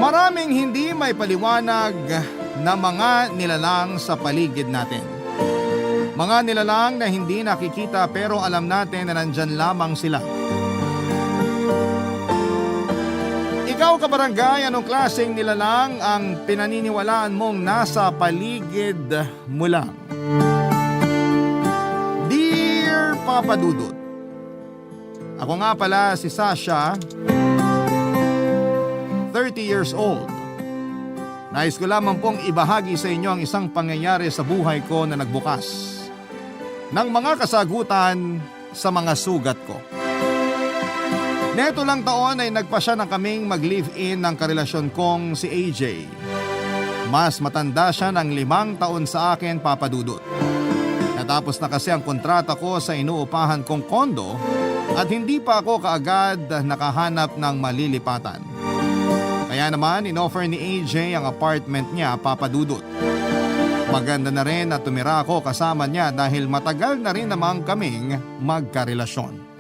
Maraming hindi may paliwanag na mga nilalang sa paligid natin. Mga nilalang na hindi nakikita pero alam natin na nandyan lamang sila. Ikaw kabarangay, anong klaseng nilalang ang pinaniniwalaan mong nasa paligid mo lang? Dear Papa Dudut, ako nga pala si Sasha, 30 years old. Nais ko lamang pong ibahagi sa inyo ang isang pangyayari sa buhay ko na nagbukas ng mga kasagutan sa mga sugat ko. Neto lang taon ay nagpasya na kaming mag-live-in ng karelasyon kong si AJ. Mas matanda siya ng 5 taon sa akin, Papa Dudut. Natapos na kasi ang kontrata ko sa inuupahan kong kondo at hindi pa ako kaagad nakahanap ng malilipatan. Kaya naman inoffer ni AJ ang apartment niya, Papa Dudut. Maganda na rin na tumira ako kasama niya dahil matagal na rin namang kaming magkarelasyon.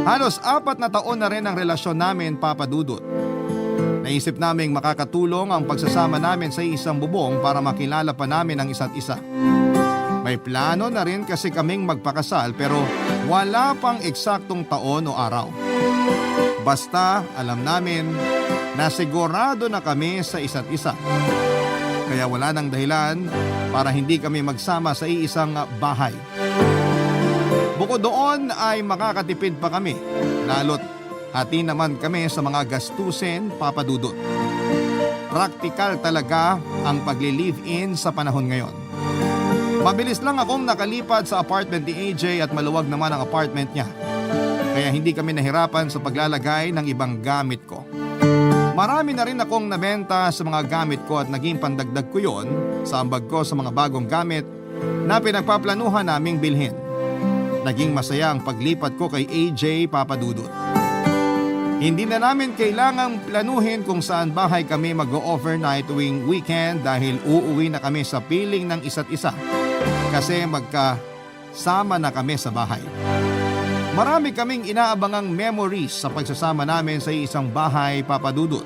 Halos 4 na taon na rin ang relasyon namin, Papa Dudut. Naisip naming makakatulong ang pagsasama namin sa isang bubong para makilala pa namin ang isa't isa. May plano na rin kasi kaming magpakasal pero wala pang eksaktong taon o araw. Basta alam namin na sigurado na kami sa isa't isa. Kaya wala nang dahilan para hindi kami magsama sa iisang bahay. Bukod doon ay makakatipid pa kami, lalo't hati naman kami sa mga gastusin, Papa Dudut. Praktikal talaga ang pagli-live-in sa panahon ngayon. Mabilis lang akong nakalipat sa apartment ni AJ at maluwag naman ang apartment niya. Kaya hindi kami nahirapan sa paglalagay ng ibang gamit ko. Marami na rin akong nabenta sa mga gamit ko at naging pandagdag ko yon sa ambag ko sa mga bagong gamit na pinagpaplanuhan naming bilhin. Naging masaya ang paglipat ko kay AJ, Papa Dudut. Hindi na namin kailangang planuhin kung saan bahay kami mag-overnight tuwing weekend dahil uuwi na kami sa piling ng isa't isa kasi magkasama na kami sa bahay. Marami kaming inaabangang memories sa pagsasama namin sa isang bahay, Papa Dudut.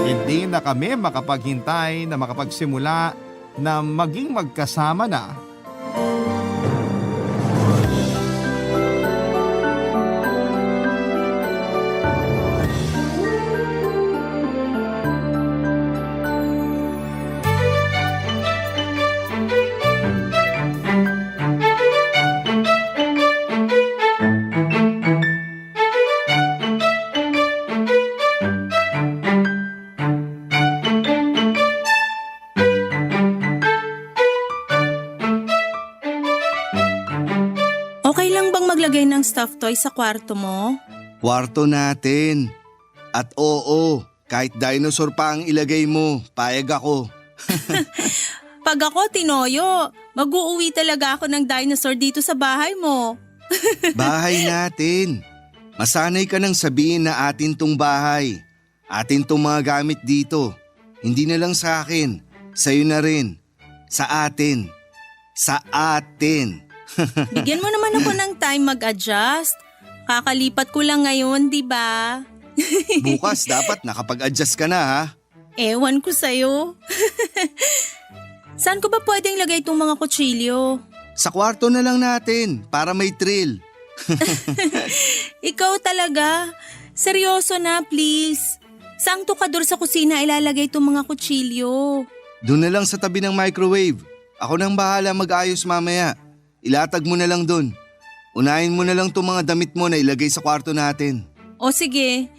Hindi na kami makapaghintay na makapagsimula na maging magkasama na. Okay lang bang maglagay ng stuffed toy sa kwarto mo? Kwarto natin. At oo, kahit dinosaur pa ang ilagay mo, payag ako. Pag ako, Tinoyo, mag-uuwi talaga ako ng dinosaur dito sa bahay mo. Bahay natin. Masanay ka nang sabihin na atin tong bahay. Atin tong mga gamit dito. Hindi na lang sa akin, sa'yo na rin. Sa atin. Sa atin. Bigyan mo naman ako ng time mag-adjust. Kakalipat ko lang ngayon, di ba? Bukas dapat nakapag-adjust ka na ha. Ewan ko sa'yo. Saan ko ba pwedeng lagay itong mga kutsilyo? Sa kwarto na lang natin para may thrill. Ikaw talaga. Seryoso na, please. Saang tukador sa kusina ilalagay itong mga kutsilyo? Doon na lang sa tabi ng microwave. Ako nang bahala mag-ayos mamaya. Ilatag mo na lang doon. Unahin mo na lang itong mga damit mo na ilagay sa kwarto natin. O sige,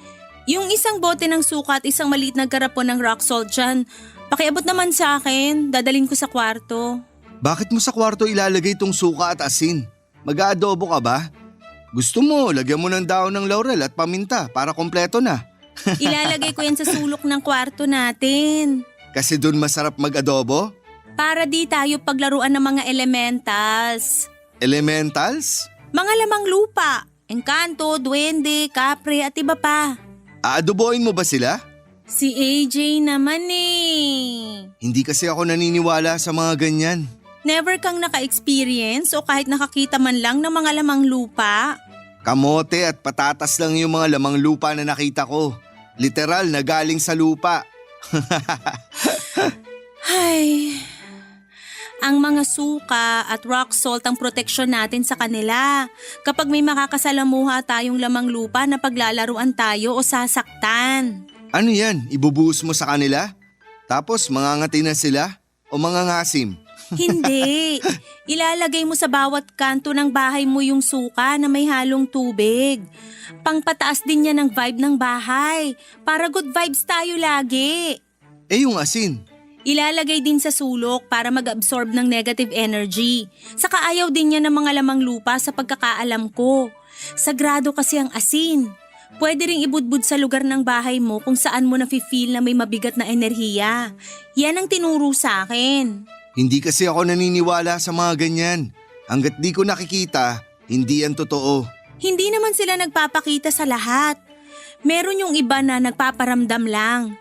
yung isang bote ng suka at isang maliit na garapon ng rock salt dyan, pakiabot naman sa akin, dadalhin ko sa kwarto. Bakit mo sa kwarto ilalagay itong suka at asin? Mag-aadobo ka ba? Gusto mo, lagyan mo ng daon ng laurel at paminta para kompleto na. Ilalagay ko yan sa sulok ng kwarto natin. Kasi doon masarap mag-adobo? Para di tayo paglaruan ng mga elementals. Elementals? Mga lamang lupa, engkanto, duwende, kapre at iba pa. Aadoboin mo ba sila? Si AJ naman eh. Hindi kasi ako naniniwala sa mga ganyan. Never kang naka-experience o kahit nakakita man lang ng mga lamang lupa? Kamote at patatas lang yung mga lamang lupa na nakita ko. Literal na galing sa lupa. Ay, ang mga suka at rock salt ang proteksyon natin sa kanila. Kapag may makakasalamuha tayong lamang lupa na paglalaruan tayo o sasaktan. Ano yan? Ibubuhos mo sa kanila? Tapos mangangati na sila? O mangangasim? Hindi. Ilalagay mo sa bawat kanto ng bahay mo yung suka na may halong tubig. Pangpataas din yan ng vibe ng bahay. Para good vibes tayo lagi. Yung asin. Ilalagay din sa sulok para mag-absorb ng negative energy. Saka ayaw din niya ng mga lamang lupa sa pagkakaalam ko. Sagrado kasi ang asin. Pwede ring ibudbud sa lugar ng bahay mo kung saan mo nafe-feel na may mabigat na enerhiya. Yan ang tinuro sa akin. Hindi kasi ako naniniwala sa mga ganyan. Hanggat di ko nakikita, hindi yan totoo. Hindi naman sila nagpapakita sa lahat. Meron yung iba na nagpaparamdam lang.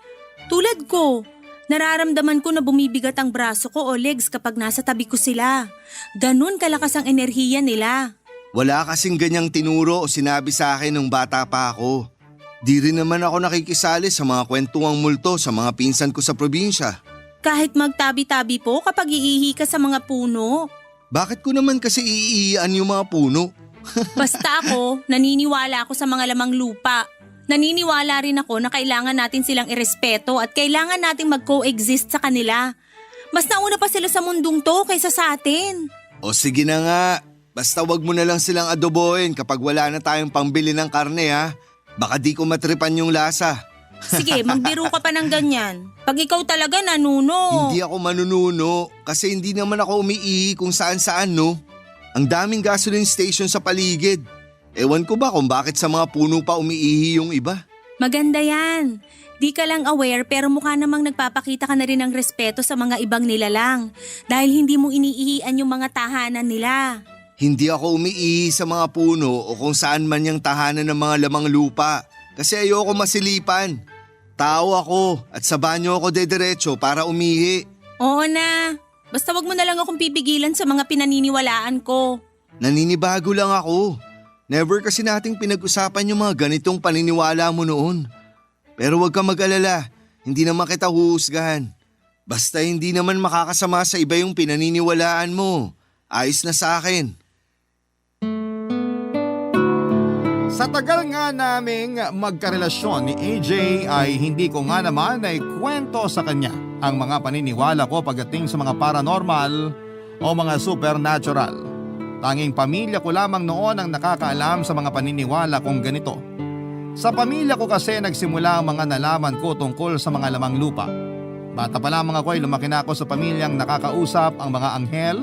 Tulad ko, nararamdaman ko na bumibigat ang braso ko o legs kapag nasa tabi ko sila. Ganun kalakas ang enerhiya nila. Wala kasing ganyang tinuro o sinabi sa akin nung bata pa ako. Di rin naman ako nakikisali sa mga kwentuang multo sa mga pinsan ko sa probinsya. Kahit magtabi-tabi po kapag iihi ka sa mga puno. Bakit ko naman kasi iiiyan yung mga puno? Basta ako, naniniwala ako sa mga lamang lupa. Naniniwala rin ako na kailangan natin silang irespeto at kailangan nating mag-coexist sa kanila. Mas nauna pa sila sa mundong to kaysa sa atin. O sige na nga, basta wag mo na lang silang adobohin kapag wala na tayong pangbili ng karne ha. Baka di ko matripan yung lasa. Sige, magbiro ka pa ng ganyan. Pag ikaw talaga nanuno. Hindi ako manununo kasi hindi naman ako umiihi kung saan-saan no. Ang daming gasoline station sa paligid. Ewan ko ba kung bakit sa mga puno pa umiihi yung iba. Maganda yan. Di ka lang aware pero mukha namang nagpapakita ka na rin ng respeto sa mga ibang nilalang. Dahil hindi mo iniihian yung mga tahanan nila. Hindi ako umiihi sa mga puno o kung saan man yung tahanan ng mga lamang lupa. Kasi ayoko masilipan. Tao ako at sa banyo ako dediretso para umihi. Oo na. Basta wag mo na lang akong pipigilan sa mga pinaniniwalaan ko. Naninibago lang ako. Never kasi nating pinag-usapan yung mga ganitong paniniwala mo noon. Pero wag kang mag-alala, hindi naman kita huhusgahan. Basta hindi naman makakasama sa iba yung pinaniniwalaan mo. Ayos na sa akin. Sa tagal nga naming magkarelasyon ni AJ ay hindi ko nga naman ay kwento sa kanya ang mga paniniwala ko pagdating sa mga paranormal o mga supernatural. Tanging pamilya ko lamang noon ang nakakaalam sa mga paniniwala kong ganito. Sa pamilya ko kasi nagsimula ang mga nalaman ko tungkol sa mga lamang lupa. Bata pa lamang ako ay lumaki na ako sa pamilyang nakakausap ang mga anghel,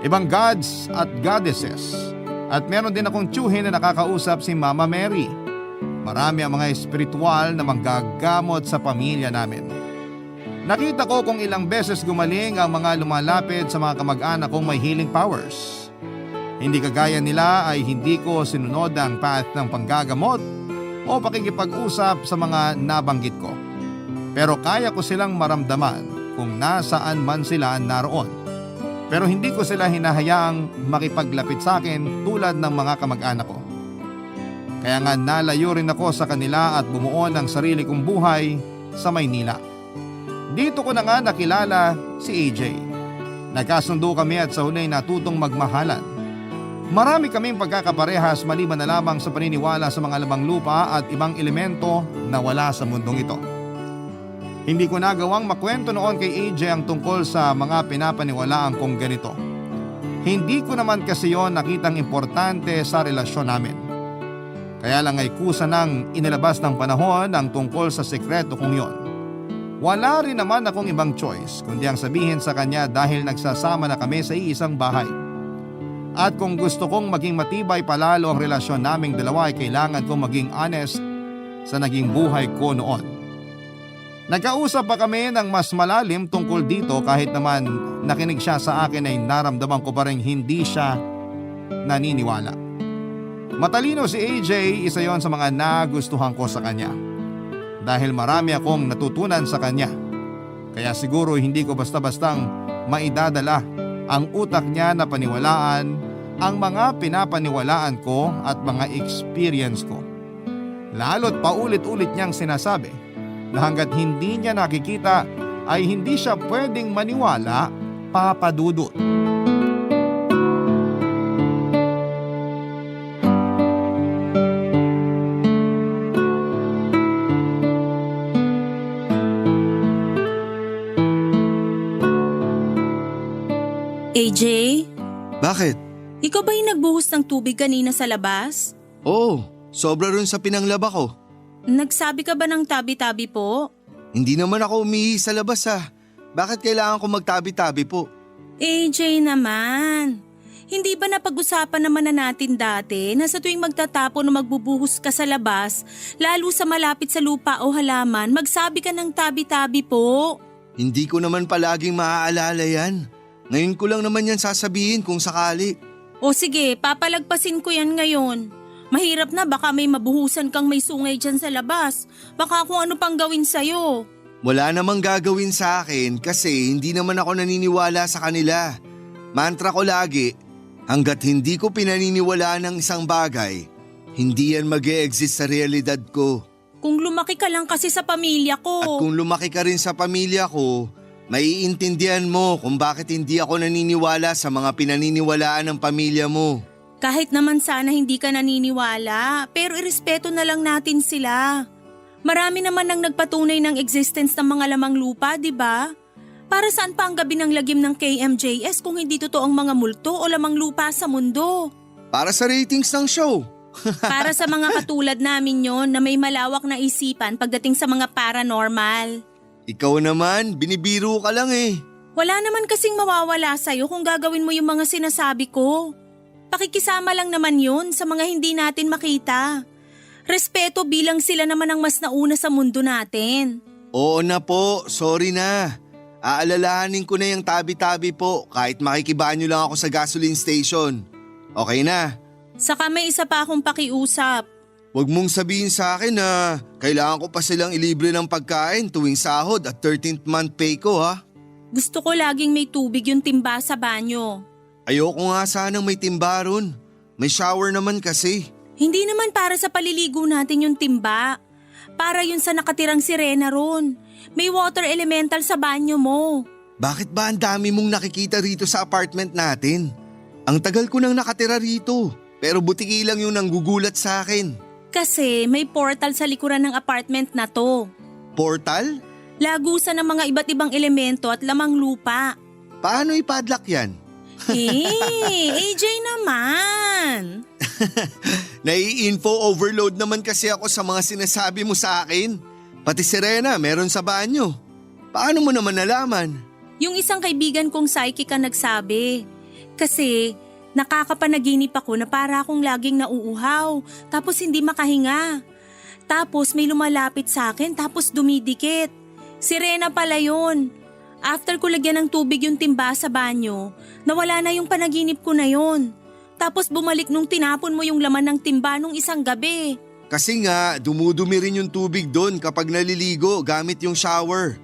ibang gods at goddesses. At meron din akong tiyuhin na nakakausap si Mama Mary. Marami ang mga espiritual na manggagamot sa pamilya namin. Nakita ko kung ilang beses gumaling ang mga lumalapit sa mga kamag-anak kong may healing powers. Hindi kagaya nila ay hindi ko sinunod ang path ng panggagamot o pakikipag-usap sa mga nabanggit ko. Pero kaya ko silang maramdaman kung nasaan man sila naroon. Pero hindi ko sila hinahayaang makipaglapit sa akin tulad ng mga kamag-anak ko. Kaya nga nalayo rin ako sa kanila at bumuo ng sarili kong buhay sa Maynila. Dito ko na nga nakilala si AJ. Nagkasundo kami at sa huli natutong magmahalan. Marami kaming pagkakaparehas maliban na lamang sa paniniwala sa mga lamang lupa at ibang elemento na wala sa mundong ito. Hindi ko nagawang makwento noon kay AJ ang tungkol sa mga pinapaniwalaan kong ganito. Hindi ko naman kasi yon nakitang importante sa relasyon namin. Kaya lang ay kusa nang inilabas ng panahon ang tungkol sa sekreto kong yon. Wala rin naman akong ibang choice kundi ang sabihin sa kanya dahil nagsasama na kami sa iisang bahay. At kung gusto kong maging matibay palalo ang relasyon naming dalawa ay kailangan kong maging honest sa naging buhay ko noon. Nagkausap pa kami ng mas malalim tungkol dito kahit naman nakinig siya sa akin ay naramdaman ko pa rin hindi siya naniniwala. Matalino si AJ, isa yon sa mga nagustuhan ko sa kanya. Dahil marami akong natutunan sa kanya. Kaya siguro hindi ko basta-bastang maidadala ang utak niya na paniwalaan ang mga pinapaniwalaan ko at mga experience ko. Lalo't paulit-ulit niyang sinasabi na hanggat hindi niya nakikita ay hindi siya pwedeng maniwala, Papa Dudut. AJ, Bakit? ikaw ba yung nagbuhos ng tubig kanina sa labas? Oo, sobra rin sa pinanglaba ko. Nagsabi ka ba ng tabi-tabi po? Hindi naman ako umihi sa labas Bakit kailangan ko magtabi-tabi po? AJ naman, hindi ba napag-usapan naman na natin dati na sa tuwing magtatapon o magbubuhos ka sa labas, lalo sa malapit sa lupa o halaman, magsabi ka ng tabi-tabi po? Hindi ko naman palaging maaalala yan. Ngayon ko lang naman yan sasabihin kung sakali. O sige, papalagpasin ko yan ngayon. Mahirap na, baka may mabuhusan kang may sungay dyan sa labas. Baka kung ano pang gawin sa'yo. Wala namang gagawin sa akin kasi hindi naman ako naniniwala sa kanila. Mantra ko lagi, hanggat hindi ko pinaniniwalaan ng isang bagay, hindi yan mag-e-exist sa realidad ko. Kung lumaki ka lang kasi sa pamilya ko. At kung lumaki ka rin sa pamilya ko, maiintindihan mo kung bakit hindi ako naniniwala sa mga pinaniniwalaan ng pamilya mo. Kahit naman sana hindi ka naniniwala, pero irespeto na lang natin sila. Marami naman ang nagpatunay ng existence ng mga lamang lupa, di ba? Para saan pa ang gabi ng lagim ng KMJS kung hindi totoo ang mga multo o lamang lupa sa mundo? Para sa ratings ng show. Para sa mga katulad namin yon na may malawak na isipan pagdating sa mga paranormal. Ikaw naman, binibiro ka lang Wala naman kasing mawawala sa'yo kung gagawin mo yung mga sinasabi ko. Pakikisama lang naman yun sa mga hindi natin makita. Respeto bilang sila naman ang mas nauna sa mundo natin. Oo na po, sorry na. Aalalahanin ko na yung tabi-tabi po kahit makikibanyo lang ako sa gasoline station. Okay na. Saka may isa pa akong pakiusap. Huwag mong sabihin sa akin na kailangan ko pa silang ilibre ng pagkain tuwing sahod at 13th month pay ko Gusto ko laging may tubig yung timba sa banyo. Ayoko nga sanang may timba ron. May shower naman kasi. Hindi naman para sa paliligo natin yung timba. Para yun sa nakatirang sirena ron. May water elemental sa banyo mo. Bakit ba ang dami mong nakikita rito sa apartment natin? Ang tagal ko nang nakatira rito, pero butiki lang yung nanggugulat sa akin. Kasi may portal sa likuran ng apartment na to. Portal? Lagusan ng mga iba't ibang elemento at lamang lupa. Paano ipadlock yan? AJ naman. Nai-info overload naman kasi ako sa mga sinasabi mo sa akin. Pati sirena meron sa banyo. Paano mo naman nalaman? Yung isang kaibigan kong psychic ang nagsabi. Kasi nakakapanaginip ako na para akong laging nauuhaw tapos hindi makahinga. Tapos may lumalapit sa akin tapos dumidikit. Sirena pala yun. After ko lagyan ng tubig yung timba sa banyo, nawala na yung panaginip ko na yun. Tapos bumalik nung tinapon mo yung laman ng timba nung isang gabi. Kasi nga, dumudumi rin yung tubig doon kapag naliligo gamit yung shower.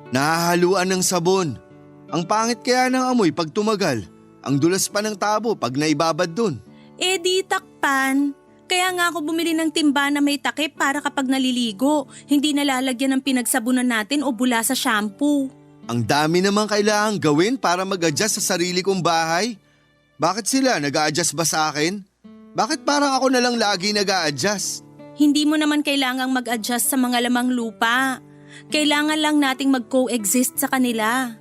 Nahahaluan ng sabon. Ang pangit kaya ng amoy pag tumagal. Ang dulas pa ng tabo pag naibabad doon. Eh di takpan. Kaya nga ako bumili ng timba na may takip para kapag naliligo, hindi nalalagyan ng pinagsabunan natin o bula sa shampoo. Ang dami naman kailangan gawin para mag-adjust sa sarili kong bahay. Bakit sila nag-a-adjust ba sa akin? Bakit parang ako na lang lagi nag-a-adjust? Hindi mo naman kailangang mag-adjust sa mga lamang lupa. Kailangan lang nating mag-coexist sa kanila.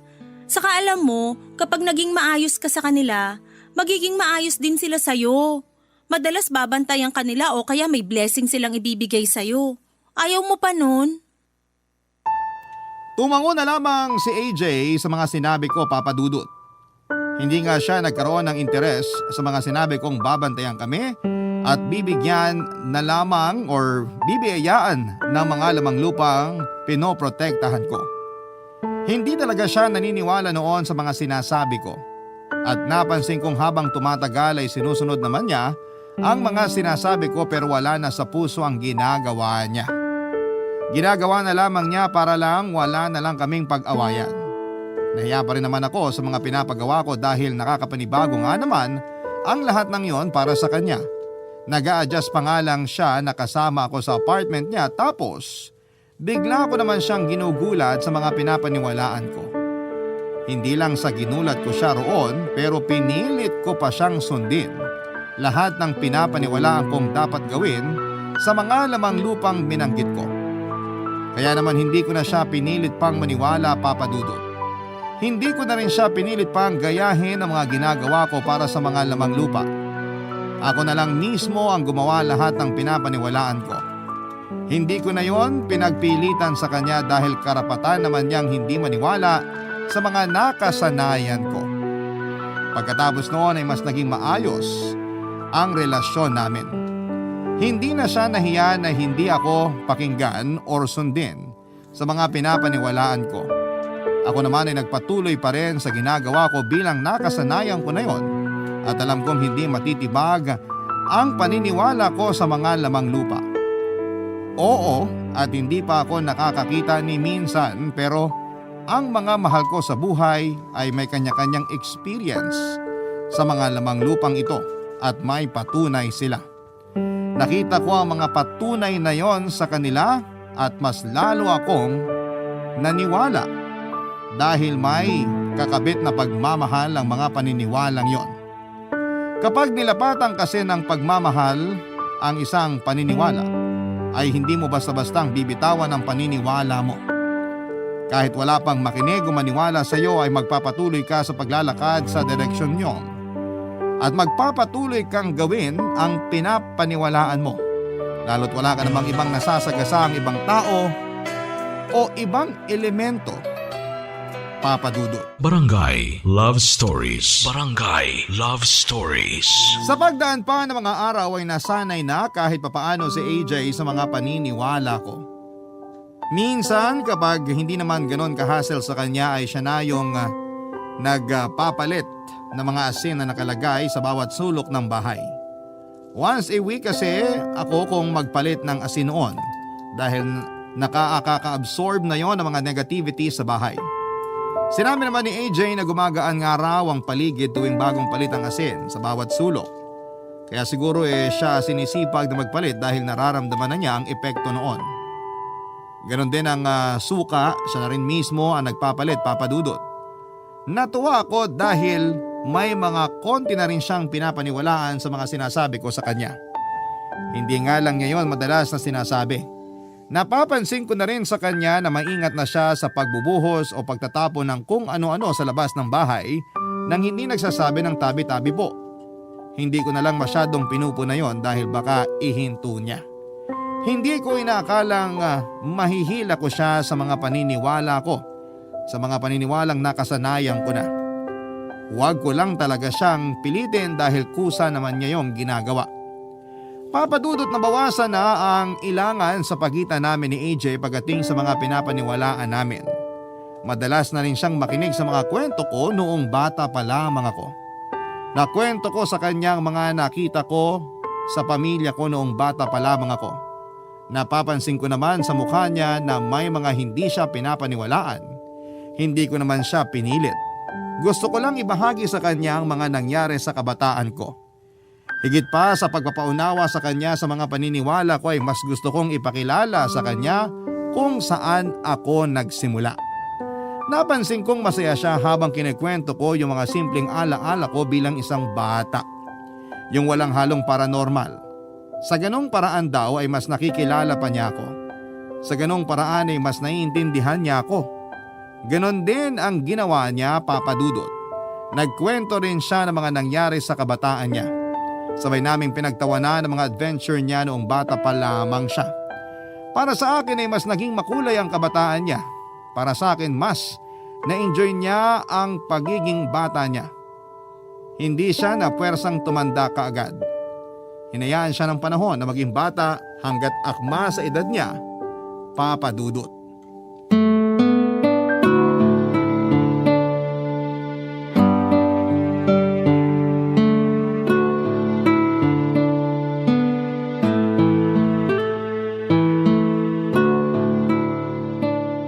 Saka alam mo, kapag naging maayos ka sa kanila, magiging maayos din sila sa'yo. Madalas babantayan kanila o kaya may blessing silang ibibigay sa'yo. Ayaw mo pa nun? Tumango na lamang si AJ sa mga sinabi ko, Papa Dudut. Hindi nga siya nagkaroon ng interes sa mga sinabi kong babantayan kami at bibigyan na lamang or bibiyayaan ng mga lamang lupang pinoprotektahan ko. Hindi talaga siya naniniwala noon sa mga sinasabi ko. At napansin kong habang tumatagal ay sinusunod naman niya ang mga sinasabi ko pero wala na sa puso ang ginagawa niya. Ginagawa na lamang niya para lang wala na lang kaming pag-awayan. Nahiya pa rin naman ako sa mga pinapagawa ko dahil nakakapanibago nga naman ang lahat ng yon para sa kanya. Nag-a-adjust pa nga lang siya na kasama ako sa apartment niya tapos bigla ko naman siyang ginugulat sa mga pinapaniwalaan ko. Hindi lang sa ginulat ko siya roon pero pinilit ko pa siyang sundin lahat ng pinapaniwalaan kong dapat gawin sa mga lamang lupang binanggit ko. Kaya naman hindi ko na siya pinilit pang maniwala, Papa Dudut. Hindi ko na rin siya pinilit pang gayahin ang mga ginagawa ko para sa mga lamang lupa. Ako na lang mismo ang gumawa lahat ng pinapaniwalaan ko. Hindi ko na yon pinagpilitan sa kanya dahil karapatan naman niyang hindi maniwala sa mga nakasanayan ko. Pagkatapos noon ay mas naging maayos ang relasyon namin. Hindi na siya nahiya na hindi ako pakinggan or sundin sa mga pinapaniwalaan ko. Ako naman ay nagpatuloy pa rin sa ginagawa ko bilang nakasanayan ko na yon at alam kong hindi matitibag ang paniniwala ko sa mga lamang lupa. Oo, at hindi pa ako nakakakita ni minsan pero ang mga mahal ko sa buhay ay may kanya-kanyang experience sa mga lamang lupang ito at may patunay sila. Nakita ko ang mga patunay na yon sa kanila at mas lalo akong naniwala dahil may kakabit na pagmamahal ang mga paniniwalang yon. Kapag nilapatan kasi ng pagmamahal ang isang paniniwala, ay hindi mo basta-bastang bibitawan ang paniniwala mo. Kahit wala pang makinig o maniwala sa iyo ay magpapatuloy ka sa paglalakad sa direksyon niyon. At magpapatuloy kang gawin ang pinapaniwalaan mo. Lalo't wala ka namang ibang nasasagasa ang ibang tao o ibang elemento, Papa Dudut. Barangay Love Stories. Barangay Love Stories. Sa pagdaan pa ng mga araw ay nasanay na kahit papaano si AJ sa mga paniniwala ko. Minsan kapag hindi naman ganon ka-hassle sa kanya ay siya na yung nagpapalit ng mga asin na nakalagay sa bawat sulok ng bahay. Once a week kasi ako kung magpalit ng asin noon dahil nakaka-absorb na yon ng mga negativity sa bahay. Sinabi naman ni AJ na gumagaan nga raw ang paligid tuwing bagong palit ang asin sa bawat sulok. Kaya siguro siya sinisipag na magpalit dahil nararamdaman na niya ang epekto noon. Ganon din ang suka, siya na rin mismo ang nagpapalit, Papa Dudut. Natuwa ako dahil may mga konti na rin siyang pinapaniwalaan sa mga sinasabi ko sa kanya. Hindi nga lang niya yon madalas na sinasabi. Napapansin ko na rin sa kanya na maingat na siya sa pagbubuhos o pagtatapon ng kung ano-ano sa labas ng bahay nang hindi nagsasabi ng tabi-tabi po. Hindi ko na lang masyadong pinupuna yon dahil baka ihinto niya. Hindi ko inaakalang mahihila ko siya sa mga paniniwala ko, sa mga paniniwalang nakasanayan ko na. Huwag ko lang talaga siyang pilitin dahil kusa naman niya yung ginagawa. Papa Dudut, nabawasan na ang ilangan sa pagitan namin ni AJ pagdating sa mga pinapaniwalaan namin. Madalas na rin siyang makinig sa mga kwento ko noong bata pa lamang ako. Nakwento ko sa kanyang mga nakita ko sa pamilya ko noong bata pa lamang ako. Napapansin ko naman sa mukha niya na may mga hindi siya pinapaniwalaan. Hindi ko naman siya pinilit. Gusto ko lang ibahagi sa kanya ang mga nangyari sa kabataan ko. Higit pa sa pagpapaunawa sa kanya sa mga paniniwala ko ay mas gusto kong ipakilala sa kanya kung saan ako nagsimula. Napansin kong masaya siya habang kinikwento ko yung mga simpleng alaala ko bilang isang bata. Yung walang halong paranormal. Sa ganong paraan daw ay mas nakikilala pa niya ako. Sa ganong paraan ay mas naiintindihan niya ako. Ganon din ang ginawa niya, Papa Dudut. Nagkwento rin siya ng mga nangyari sa kabataan niya. Sabay naming pinagtawanan ng mga adventure niya noong bata pa lamang siya. Para sa akin ay mas naging makulay ang kabataan niya. Para sa akin mas na-enjoy niya ang pagiging bata niya. Hindi siya na puwersang tumanda kaagad. Hinayaan siya ng panahon na maging bata hanggat akma sa edad niya, Papa Dudut.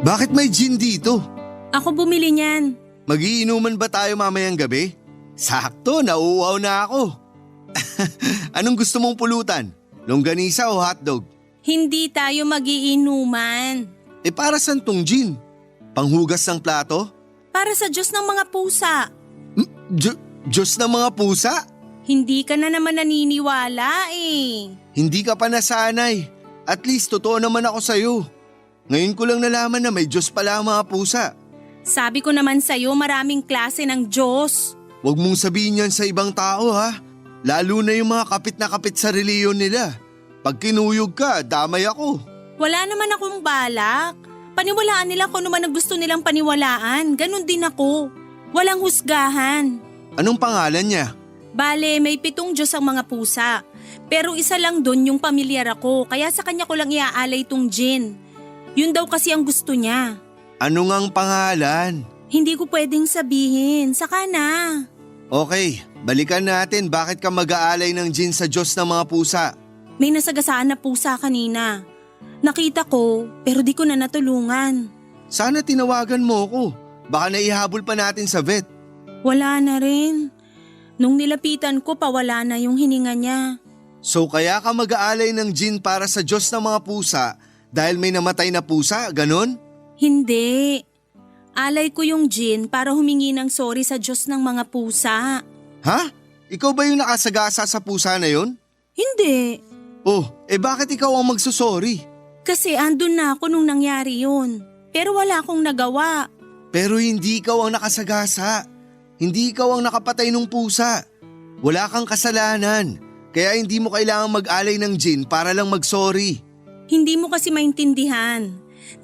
Bakit may gin dito? Ako bumili niyan. Magiinuman ba tayo mamayang gabi? Sakto, nauuaw na ako. Anong gusto mong pulutan? Longganisa o hotdog? Hindi tayo magiinuman. Para saan tong gin? Panghugas ng plato? Para sa Diyos ng mga pusa. Diyos ng mga pusa? Hindi ka na naman naniniwala eh. Hindi ka pa nasanay. At least totoo naman ako sa'yo. Ngayon ko lang nalaman na may Diyos pala ang mga pusa. Sabi ko naman sa'yo maraming klase ng Diyos. Huwag mong sabihin yan sa ibang tao ha. Lalo na yung mga kapit na kapit sa reliyon nila. Pag kinuyog ka, damay ako. Wala naman akong balak. Paniwalaan nila kung ano man ang gusto nilang paniwalaan. Ganon din ako. Walang husgahan. Anong pangalan niya? Bale, may 7 Diyos ang mga pusa. Pero isa lang dun yung pamilyar ako, kaya sa kanya ko lang iaalay tong gin. Yun daw kasi ang gusto niya. Ano ngang pangalan? Hindi ko pwedeng sabihin, saka na. Okay, balikan natin bakit ka mag-aalay ng gin sa Diyos ng mga pusa. May nasagasaan na pusa kanina. Nakita ko, pero di ko na natulungan. Sana tinawagan mo ko. Baka naihabol pa natin sa vet. Wala na rin. Nung nilapitan ko, pawala na yung hininga niya. So kaya ka mag-aalay ng gin para sa Diyos ng mga pusa dahil may namatay na pusa, ganon? Hindi. Alay ko yung gin para humingi ng sorry sa Diyos ng mga pusa. Ha? Ikaw ba yung nakasagasa sa pusa na yon? Hindi. Oh, bakit ikaw ang magsusorry? Kasi andun na ako nung nangyari yun. Pero wala akong nagawa. Pero hindi ikaw ang nakasagasa. Hindi ikaw ang nakapatay ng pusa. Wala kang kasalanan. Kaya hindi mo kailangang mag-alay ng gin para lang mag-sorry. Hindi mo kasi maintindihan.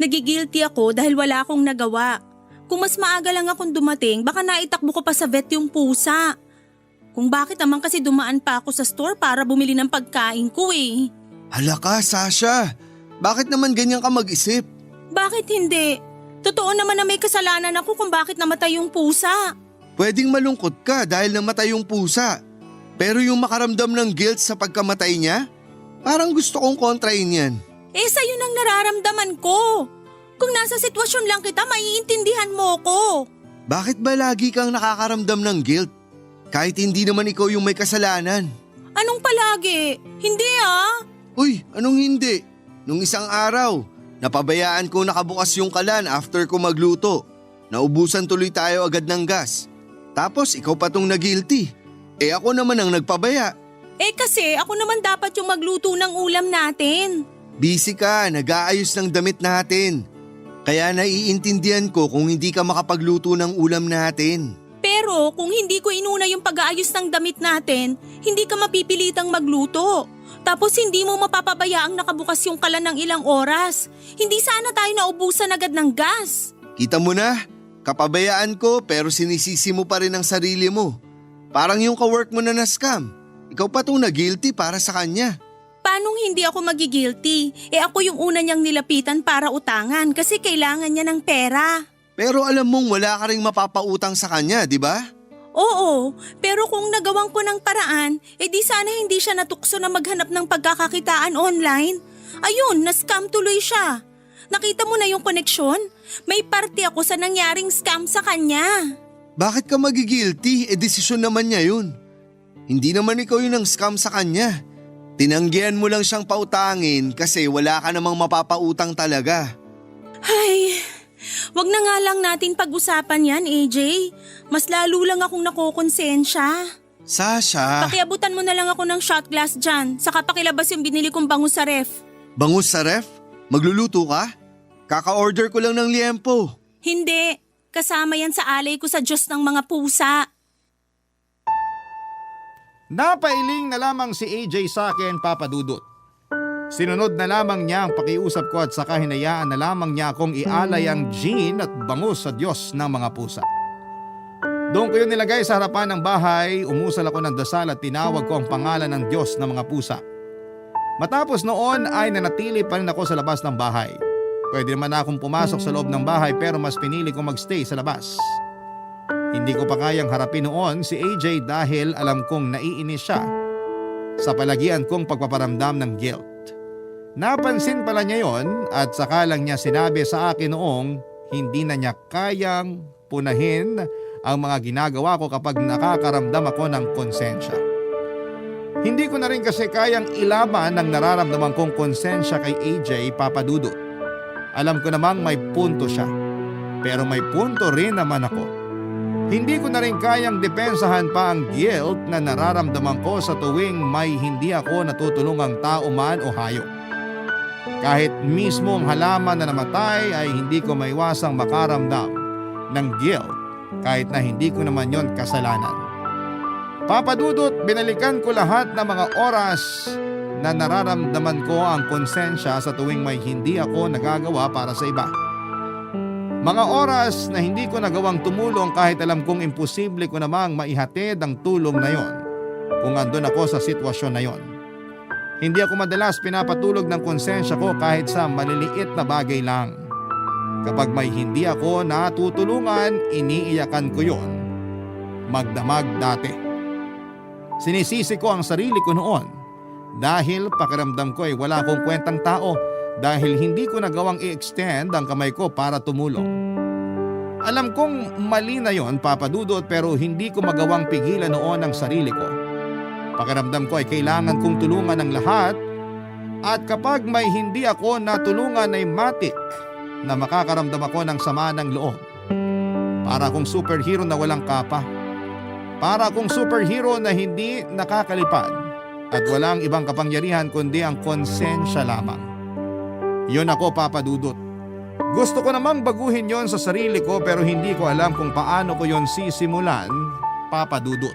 Nagigilty ako dahil wala akong nagawa. Kung mas maaga lang akong dumating, baka naitakbo ko pa sa vet yung pusa. Kung bakit naman kasi dumaan pa ako sa store para bumili ng pagkain ko eh. Hala ka, Sasha. Bakit naman ganyan ka mag-isip? Bakit hindi? Totoo naman na may kasalanan ako kung bakit namatay yung pusa. Pwedeng malungkot ka dahil namatay yung pusa. Pero yung makaramdam ng guilt sa pagkamatay niya, parang gusto kong kontrain yan. Sa'yo nang nararamdaman ko. Kung nasa sitwasyon lang kita, maiintindihan mo ko. Bakit ba lagi kang nakakaramdam ng guilt? Kahit hindi naman ikaw yung may kasalanan. Anong palagi? Hindi ah. Uy, anong hindi? Nung isang araw, napabayaan ko nakabukas yung kalan after ko magluto. Naubusan tuloy tayo agad ng gas. Tapos ikaw pa tong na-guilty. Ako naman ang nagpabaya. Kasi ako naman dapat yung magluto ng ulam natin. Busy ka, nag-aayos ng damit natin. Kaya naiintindihan ko kung hindi ka makapagluto ng ulam natin. Pero kung hindi ko inuna yung pag-aayos ng damit natin, hindi ka mapipilitang magluto. Tapos hindi mo mapapabayaang nakabukas yung kalan ng ilang oras. Hindi sana tayo naubusan agad ng gas. Kita mo na, kapabayaan ko pero sinisisi mo pa rin ang sarili mo. Parang yung kawork mo na na-scam. Ikaw pa itong na-guilty para sa kanya. Paanong hindi ako magigilty? Ako yung una niyang nilapitan para utangan kasi kailangan niya ng pera. Pero alam mong wala ka ring mapapautang sa kanya, di ba? Oo, pero kung nagawang ko ng paraan, di sana hindi siya natukso na maghanap ng pagkakakitaan online. Ayun, na-scam tuloy siya. Nakita mo na yung koneksyon? May parte ako sa nangyaring scam sa kanya. Bakit ka magigilty? Desisyon naman niya yun. Hindi naman ikaw yung nang scam sa kanya. Tinanggihan mo lang siyang pautangin kasi wala ka namang mapapautang talaga. Ay, wag na nga lang natin pag-usapan yan, AJ. Mas lalo lang akong nakokonsensya. Sasha! Pakiabutan mo na lang ako ng shot glass dyan, saka pakilabas yung binili kong bangus sa ref. Bangus sa ref? Magluluto ka? Kaka-order ko lang ng liempo. Hindi, kasama yan sa alay ko sa Diyos ng mga pusa. Napailing na lamang si AJ sa akin, Papa Dudut. Sinunod na lamang niya ang pakiusap ko at saka hinayaan na lamang niya akong ialay ang gin at bangus sa Diyos ng mga pusa. Doon ko yun nilagay sa harapan ng bahay, umusal ako ng dasal at tinawag ko ang pangalan ng Diyos ng mga pusa. Matapos noon ay nanatili pa rin ako sa labas ng bahay. Pwede naman akong pumasok sa loob ng bahay pero mas pinili kong magstay sa labas. Hindi ko pa kayang harapin noon si AJ dahil alam kong naiinis siya sa palagian kong pagpaparamdam ng guilt. Napansin pala niya yon at saka lang niya sinabi sa akin noong hindi na niya kayang punahin ang mga ginagawa ko kapag nakakaramdam ako ng konsensya. Hindi ko na rin kasi kayang ilaban ang nararamdaman kong konsensya kay AJ, Papa Dudut. Alam ko namang may punto siya, pero may punto rin naman ako. Hindi ko na rin kayang depensahan pa ang guilt na nararamdaman ko sa tuwing may hindi ako natutulungang tao man o hayop. Kahit mismo ang halaman na namatay ay hindi ko maiwasang makaramdam ng guilt kahit na hindi ko naman yon kasalanan. Papa Dudut, binalikan ko lahat ng mga oras na nararamdaman ko ang konsensya sa tuwing may hindi ako nagagawa para sa iba. Mga oras na hindi ko nagawang tumulong kahit alam kong imposible ko namang maihatid ang tulong na yon kung andun ako sa sitwasyon na yon. Hindi ako madalas pinapatulog ng konsensya ko kahit sa maliliit na bagay lang. Kapag may hindi ako natutulungan, iniiyakan ko yon. Magdamag dati. Sinisisi ko ang sarili ko noon dahil pakiramdam ko ay wala akong kwentang tao dahil hindi ko nagawang i-extend ang kamay ko para tumulong. Alam kong mali na yon, Papa Dudut, pero hindi ko magawang pigilan noon ang sarili ko. Pakiramdam ko ay kailangan kong tulungan ang lahat at kapag may hindi ako natulungan ay matik na makakaramdam ako ng sama ng loob. Para akong superhero na walang kapa. Para akong superhero na hindi nakakalipad at walang ibang kapangyarihan kundi ang konsensya lamang. Yun ako, Papa Dudut. Gusto ko namang baguhin yon sa sarili ko pero hindi ko alam kung paano ko yon sisimulan, Papa Dudut.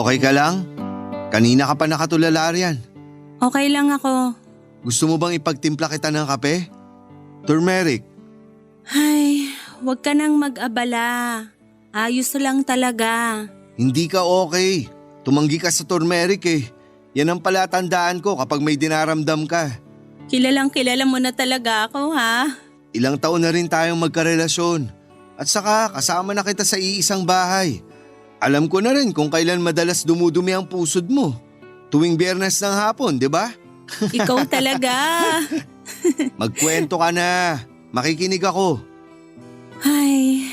Okay ka lang? Kanina ka pa nakatulala riyan. Okay lang ako. Gusto mo bang ipagtimpla kita ng kape? Turmeric. Ay, huwag ka nang mag-abala. Ayos lang talaga. Hindi ka okay. Tumanggi ka sa turmeric eh. Yan ang palatandaan ko kapag may dinaramdam ka. Kilalang kilala mo na talaga ako, ha? Ilang taon na rin tayong magkarelasyon. At saka kasama na kita sa iisang bahay. Alam ko na rin kung kailan madalas dumudumi ang pusod mo. Tuwing Biyernes ng hapon, di ba? Ikaw talaga. Magkwento ka na. Makikinig ako. Ay,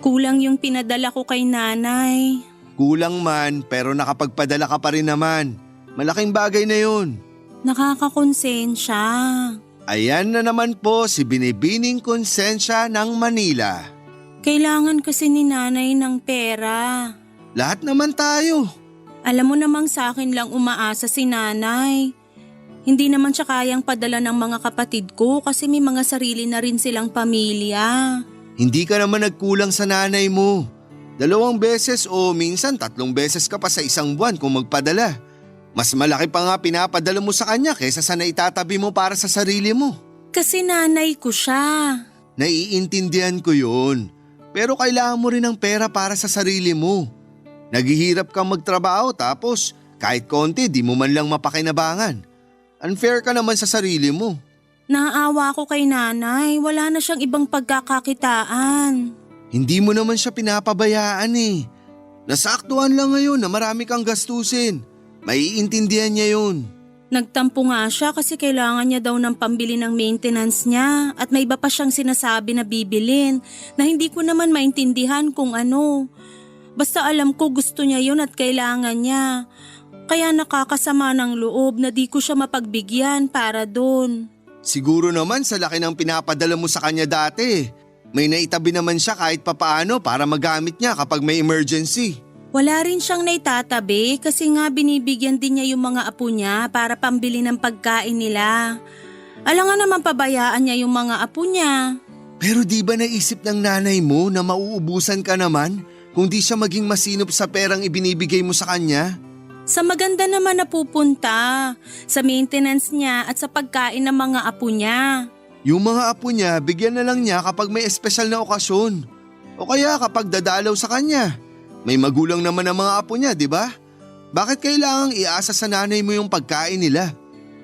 kulang yung pinadala ko kay nanay. Kulang man pero nakapagpadala ka pa rin naman. Malaking bagay na yun. Nakakakonsensya. Ayan na naman po si Binibining Konsensya ng Manila. Kailangan kasi ni nanay ng pera. Lahat naman tayo. Alam mo namang sa akin lang umaasa si nanay. Hindi naman siya kayang padala ng mga kapatid ko kasi may mga sarili na rin silang pamilya. Hindi ka naman nagkulang sa nanay mo. 2 beses o minsan 3 beses ka pa sa isang buwan kung magpadala. Mas malaki pa nga pinapadala mo sa kanya kaysa sa naitatabi mo para sa sarili mo. Kasi nanay ko siya. Naiintindihan ko yun. Pero kailangan mo rin ng pera para sa sarili mo. Naghihirap kang magtrabaho tapos kahit konti di mo man lang mapakinabangan. Unfair ka naman sa sarili mo. Naaawa ko kay nanay. Wala na siyang ibang pagkakakitaan. Hindi mo naman siya pinapabayaan eh. Nasaktuhan lang ngayon na marami kang gastusin. Maiintindihan niya yun. Nagtampo nga siya kasi kailangan niya daw ng pambili ng maintenance niya at may iba pa siyang sinasabi na bibilin na hindi ko naman maintindihan kung ano. Basta alam ko gusto niya yun at kailangan niya. Kaya nakakasama ng loob na di ko siya mapagbigyan para doon. Siguro naman sa laki ng pinapadala mo sa kanya dati. May naitabi naman siya kahit papaano para magamit niya kapag may emergency. Wala rin siyang naitatabi kasi nga binibigyan din niya yung mga apo niya para pambili ng pagkain nila. Alam nga naman pabayaan niya yung mga apo niya. Pero di ba naisip ng nanay mo na mauubusan ka naman kung di siya maging masinop sa perang ibinibigay mo sa kanya? Sa maganda naman napupunta, sa maintenance niya at sa pagkain ng mga apo niya. Yung mga apo niya bigyan na lang niya kapag may espesyal na okasyon. O kaya kapag dadalaw sa kanya. May magulang naman ang mga apo niya, di ba? Bakit kailangang iasa sa nanay mo yung pagkain nila?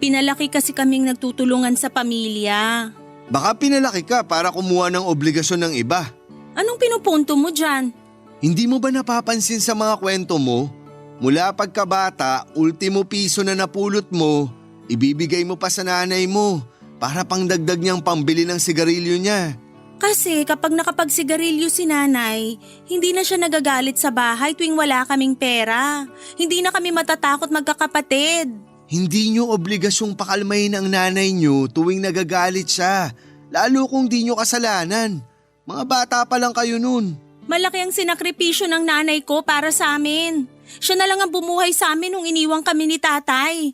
Pinalaki kasi kaming nagtutulungan sa pamilya. Baka pinalaki ka para kumuha ng obligasyon ng iba. Anong pinupunto mo dyan? Hindi mo ba napapansin sa mga kwento mo? Mula pagkabata, ultimo piso na napulot mo, ibibigay mo pa sa nanay mo para pangdagdag niyang pambili ng sigarilyo niya. Kasi kapag nakapagsigarilyo si nanay, hindi na siya nagagalit sa bahay tuwing wala kaming pera. Hindi na kami matatakot magkakapatid. Hindi niyo obligasyong pakalmahin ang nanay niyo tuwing nagagalit siya, lalo kung di niyo kasalanan. Mga bata pa lang kayo nun. Malaki ang sinakripisyo ng nanay ko para sa amin. Siya na lang ang bumuhay sa amin nung iniwang kami ni tatay.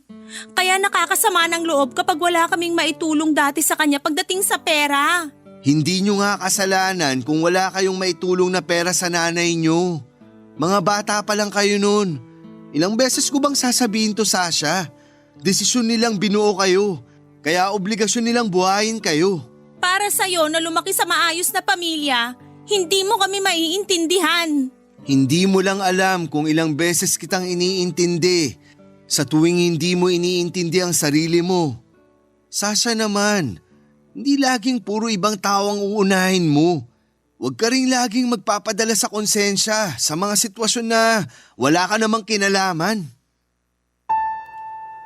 Kaya nakakasama ng loob kapag wala kaming maitulong dati sa kanya pagdating sa pera. Hindi niyo nga kasalanan kung wala kayong maitulong na pera sa nanay niyo. Mga bata pa lang kayo nun. Ilang beses ko bang sasabihin to, Sasha? Desisyon nilang binuo kayo, kaya obligasyon nilang buhayin kayo. Para sa'yo na lumaki sa maayos na pamilya, hindi mo kami maiintindihan. Hindi mo lang alam kung ilang beses kitang iniintindi sa tuwing hindi mo iniintindi ang sarili mo. Sasha naman, hindi laging puro ibang tao ang uunahin mo. Huwag ka rin laging magpapadala sa konsensya sa mga sitwasyon na wala ka namang kinalaman.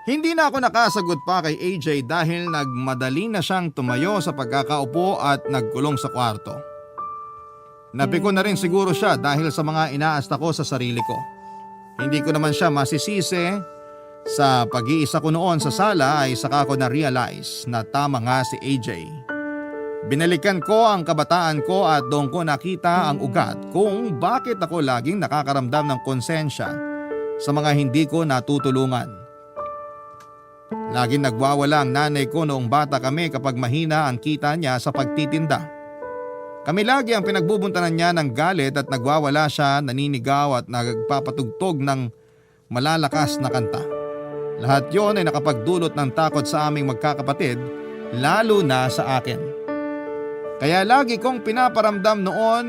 Hindi na ako nakasagot pa kay AJ dahil nagmadali na siyang tumayo sa pagkakaupo at nagkulong sa kwarto. Napiko na rin siguro siya dahil sa mga inaasta ko sa sarili ko. Hindi ko naman siya masisisi. Sa pag-iisa ko noon sa sala ay saka ko na-realize na tama nga si AJ. Binalikan ko ang kabataan ko at doon ko nakita ang ugat kung bakit ako laging nakakaramdam ng konsensya sa mga hindi ko natutulungan. Laging nagwawala ang nanay ko noong bata kami kapag mahina ang kita niya sa pagtitinda. Kami lagi ang pinagbubuntanan niya ng galit at nagwawala siya, naninigaw at nagpapatugtog ng malalakas na kanta. Lahat yon ay nakapagdulot ng takot sa aming magkakapatid, lalo na sa akin. Kaya lagi kong pinaparamdam noon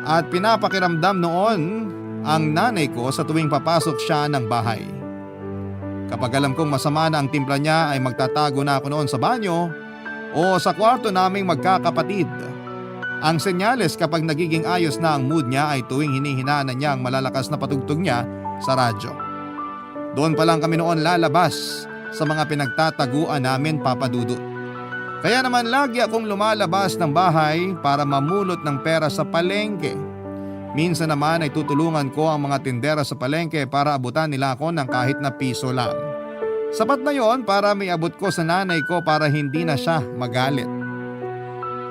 at pinapakiramdam noon ang nanay ko sa tuwing papasok siya ng bahay. Kapag alam kong masama na ang timpla niya ay magtatago na ako noon sa banyo o sa kwarto naming magkakapatid. Ang senyales kapag nagiging ayos na ang mood niya ay tuwing hinihinaan niya ang malalakas na patugtog niya sa radyo. Doon pa lang kami noon lalabas sa mga pinagtataguan namin, Papa Dudut. Kaya naman lagi akong lumalabas ng bahay para mamulot ng pera sa palengke. Minsan naman ay tutulungan ko ang mga tindera sa palengke para abutan nila ako ng kahit na piso lang. Sapat na yon para may abot ko sa nanay ko para hindi na siya magalit.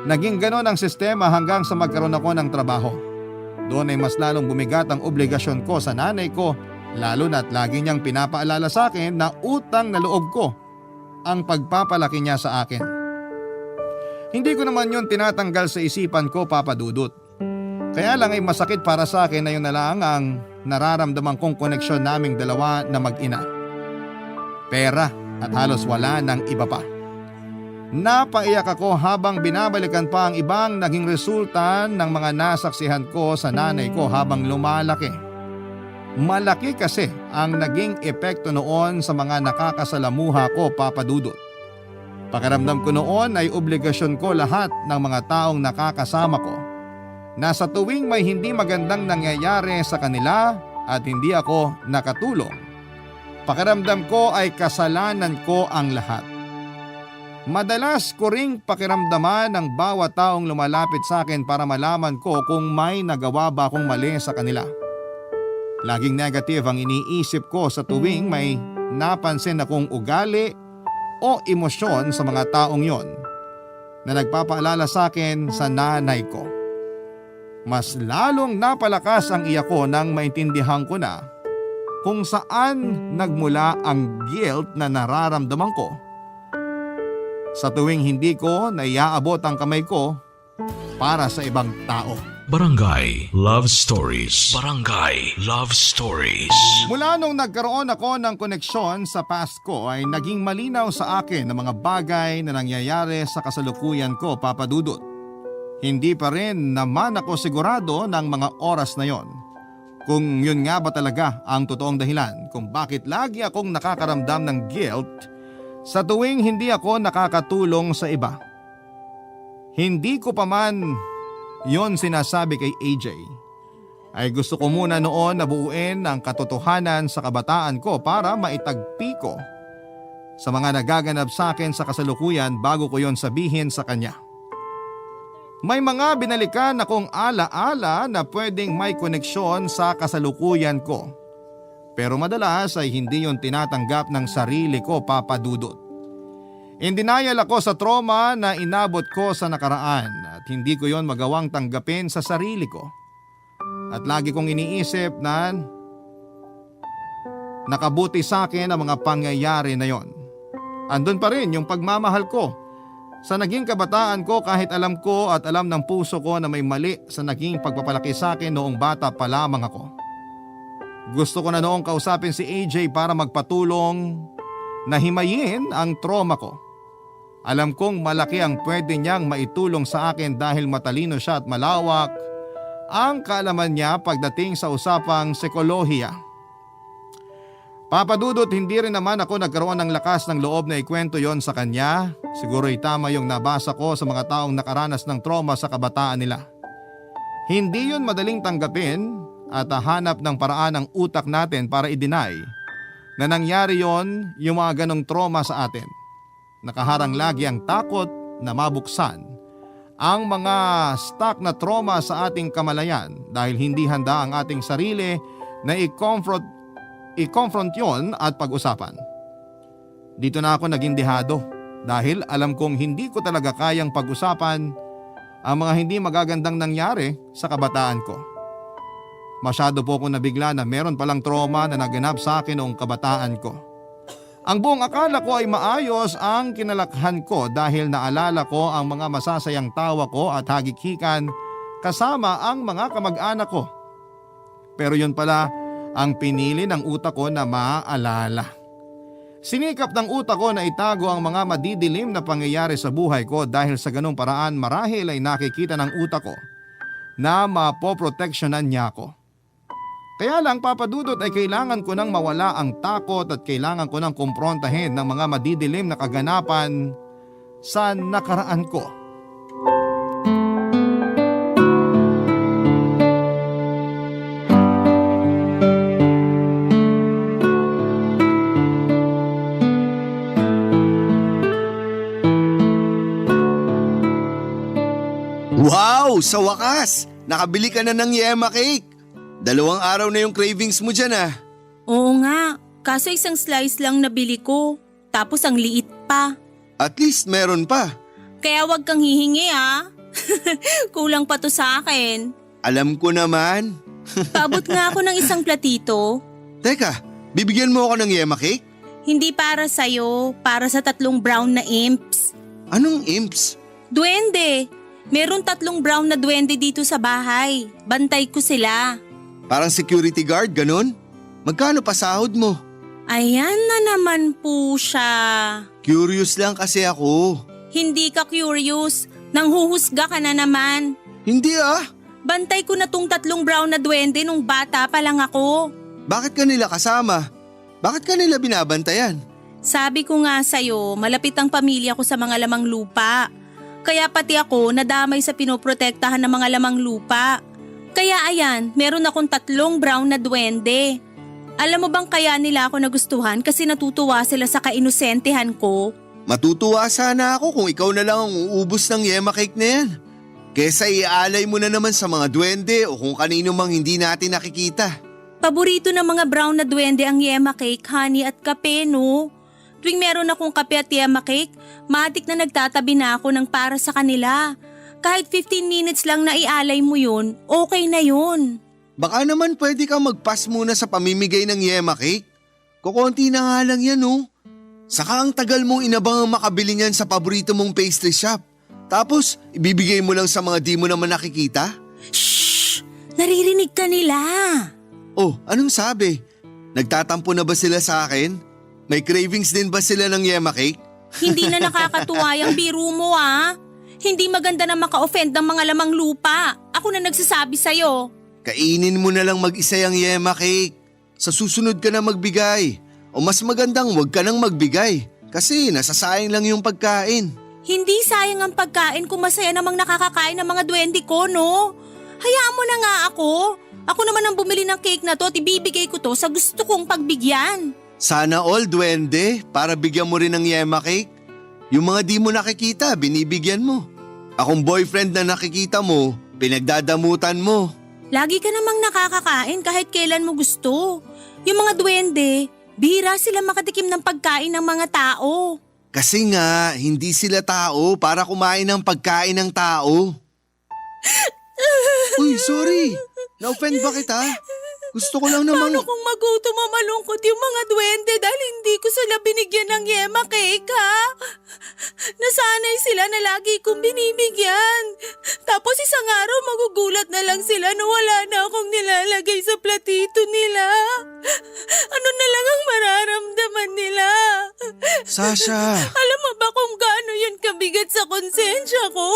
Naging ganon ang sistema hanggang sa magkaroon ako ng trabaho. Doon ay mas lalong bumigat ang obligasyon ko sa nanay ko, lalo na't lagi niyang pinapaalala sa akin na utang na loob ko ang pagpapalaki niya sa akin. Hindi ko naman yun tinatanggal sa isipan ko, Papa Dudut. Kaya lang ay masakit para sa akin na yun na lang ang nararamdaman kong koneksyon naming dalawa na mag-ina. Pera at halos wala ng iba pa. Napaiyak ako habang binabalikan pa ang ibang naging resulta ng mga nasaksihan ko sa nanay ko habang lumalaki. Malaki kasi ang naging epekto noon sa mga nakakasalamuha ko, Papa Dudut. Pakiramdam ko noon ay obligasyon ko lahat ng mga taong nakakasama ko na sa tuwing may hindi magandang nangyayari sa kanila at hindi ako nakatulong, pakiramdam ko ay kasalanan ko ang lahat. Madalas ko ring pakiramdaman ng bawat taong lumalapit sa akin para malaman ko kung may nagawa ba akong mali sa kanila. Laging negative ang iniisip ko sa tuwing may napansin akong ugali o emosyon sa mga taong yon na nagpapaalala sa akin sa nanay ko. Mas lalong napalakas ang iyak ko nang maintindihan ko na kung saan nagmula ang guilt na nararamdaman ko sa tuwing hindi ko naiaabot ang kamay ko para sa ibang tao. Barangay Love Stories. Barangay Love Stories. Mula nung nagkaroon ako ng koneksyon sa past ko ay naging malinaw sa akin ang mga bagay na nangyayari sa kasalukuyan ko, Papa Dudut. Hindi pa rin naman ako sigurado ng mga oras na yon. Kung yun nga ba talaga ang totoong dahilan kung bakit lagi akong nakakaramdam ng guilt sa tuwing hindi ako nakakatulong sa iba. Hindi ko pa man yon sinasabi kay AJ. ay gusto ko muna noon na buuin ang katotohanan sa kabataan ko para maitagpi ko sa mga nagaganap sa akin sa kasalukuyan bago ko yon sabihin sa kanya. May mga binalikan akong alaala na pwedeng may koneksyon sa kasalukuyan ko. Pero madalas ay hindi yon tinatanggap ng sarili ko, Papa Dudut. In denial ako sa trauma na inabot ko sa nakaraan at hindi ko yon magawang tanggapin sa sarili ko. At lagi kong iniisip na nakabuti sa akin ang mga pangyayari na yon. Andun pa rin yung pagmamahal ko sa naging kabataan ko kahit alam ko at alam ng puso ko na may mali sa naging pagpapalaki sa akin noong bata pa lamang ako. Gusto ko na noong kausapin si AJ para magpatulong na himayin ang trauma ko. Alam kong malaki ang pwede niyang maitulong sa akin dahil matalino siya at malawak ang kaalaman niya pagdating sa usapang psikolohiya. Papa Dudut, hindi rin naman ako nagkaroon ng lakas ng loob na ikwento yon sa kanya. Siguro'y tama yung nabasa ko sa mga taong nakaranas ng trauma sa kabataan nila. Hindi yon madaling tanggapin at hanap ng paraan ang utak natin para i-deny na nangyari yon yung mga ganong trauma sa atin. Nakaharang lagi ang takot na mabuksan ang mga stuck na trauma sa ating kamalayan dahil hindi handa ang ating sarili na i-confront yon at pag-usapan. Dito na ako naging dehado dahil alam kong hindi ko talaga kayang pag-usapan ang mga hindi magagandang nangyari sa kabataan ko. Masyado po akong nabigla na meron palang trauma na naganap sa akin noong kabataan ko. Ang buong akala ko ay maayos ang kinalakhan ko dahil naalala ko ang mga masasayang tawa ko at hagikikan kasama ang mga kamag-anak ko. Pero yun pala ang pinili ng utak ko na maaalala. Sinikap ng utak ko na itago ang mga madidilim na pangyayari sa buhay ko dahil sa ganung paraan marahil ay nakikita ng utak ko na mapoproteksyonan niya ako. Kaya lang, Papa Dudut, ay kailangan ko nang mawala ang takot at kailangan ko nang kumprontahin ng mga madidilim na kaganapan sa nakaraan ko. Wow! Sa wakas! Nakabili ka na ng yema cake! 2 araw na yung cravings mo dyan ah. Oo nga, kaso isang slice lang nabili ko. Tapos ang liit pa. At least meron pa. Kaya wag kang hihingi ah. Kulang pa to sa akin. Alam ko naman. Paabot nga ako ng isang platito. Teka, bibigyan mo ako ng yema cake? Hindi para sa'yo, para sa 3 brown na imps. Anong imps? Duwende. Meron 3 brown na duwende dito sa bahay. Bantay ko sila. Parang security guard, ganun? Magkano pa sahod mo? Ayan na naman po siya. Curious lang kasi ako. Hindi ka curious. Nanghuhusga ka na naman. Hindi ah. Bantay ko na tong 3 brown na duwende nung bata pa lang ako. Bakit ka nila kasama? Bakit ka nila binabantayan? Sabi ko nga sa'yo, malapit ang pamilya ko sa mga lamang lupa. Kaya pati ako nadamay sa pinoprotektahan ng mga lamang lupa. Kaya ayan, meron akong 3 brown na duwende. Alam mo bang kaya nila ako nagustuhan kasi natutuwa sila sa kainosentehan ko? Matutuwa sana ako kung ikaw na lang ang uubos ng yema cake na yan. Kesa iaalay mo na naman sa mga duwende o kung kanino mang hindi natin nakikita. Paborito ng mga brown na duwende ang yema cake, honey at kape, no? Tuwing meron akong kape at yema cake, matik na nagtatabi na ako ng para sa kanila. Kahit 15 minutes lang na ialay mo yun, okay na yun. Baka naman pwede kang mag-pass muna sa pamimigay ng yema cake. Kukunti na nga lang yan oh. Saka ang tagal mong inabang makabili niyan sa paborito mong pastry shop. Tapos ibibigay mo lang sa mga di mo naman nakikita? Shhh! Naririnig ka nila. Oh, anong sabi? Nagtatampo na ba sila sa akin? May cravings din ba sila ng yema cake? Hindi na nakakatuwa yung biro mo ah. Hindi maganda na maka-offend ng mga lamang lupa. Ako na nagsasabi sa'yo. Kainin mo na lang mag-isa yung yema cake. Sa susunod ka na magbigay. O mas magandang wag ka nang magbigay. Kasi nasasayang lang yung pagkain. Hindi sayang ang pagkain kung masaya namang nakakakain ng mga duwende ko, no? Hayaan mo na nga ako. Ako naman ang bumili ng cake na to at ibibigay ko to sa gusto kong pagbigyan. Sana all, duwende, para bigyan mo rin ng yema cake. Yung mga di mo nakikita, binibigyan mo. Akong boyfriend na nakikita mo, pinagdadamutan mo. Lagi ka namang nakakakain kahit kailan mo gusto. Yung mga duwende, bihira sila makatikim ng pagkain ng mga tao. Kasi nga, hindi sila tao para kumain ng pagkain ng tao. Uy, sorry. Na-offend ba kita? Gusto ko lang namang... Paano kung magutom o malungkot yung mga duwende dahil hindi ko sila binigyan ng yema cake, ha? Nasanay sila na lagi kong binibigyan. Tapos isang araw magugulat na lang sila na wala na akong nilalagay sa platito nila. Ano na lang ang mararamdaman nila? Sasha, Alam mo ba kung gaano yun kabigat sa konsensya ko?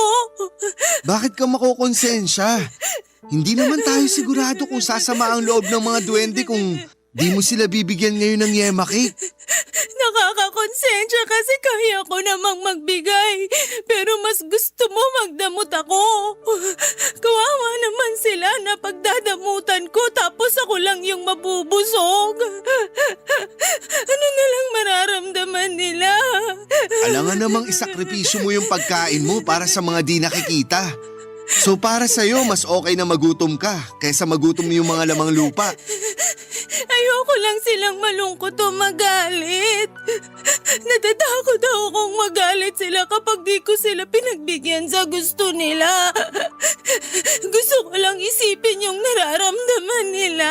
bakit ka makokonsensya? Hindi naman tayo sigurado kung sasama ang loob ng mga duwende kung di mo sila bibigyan ngayon ng yema cake. Nakakakonsensya kasi kaya ko namang magbigay. Pero mas gusto mo magdamot ako. Kawawa naman sila na pagdadamutan ko tapos ako lang yung mabubusog. Ano na lang mararamdaman nila? Alangan namang isakripisyo mo yung pagkain mo para sa mga di nakikita. So para sa'yo, mas okay na magutom ka kaysa magutom yung mga lamang lupa. Ayoko lang silang malungkot o magalit. Natatakot ako kung magalit sila kapag di ko sila pinagbigyan sa gusto nila. Gusto ko lang isipin yung nararamdaman nila.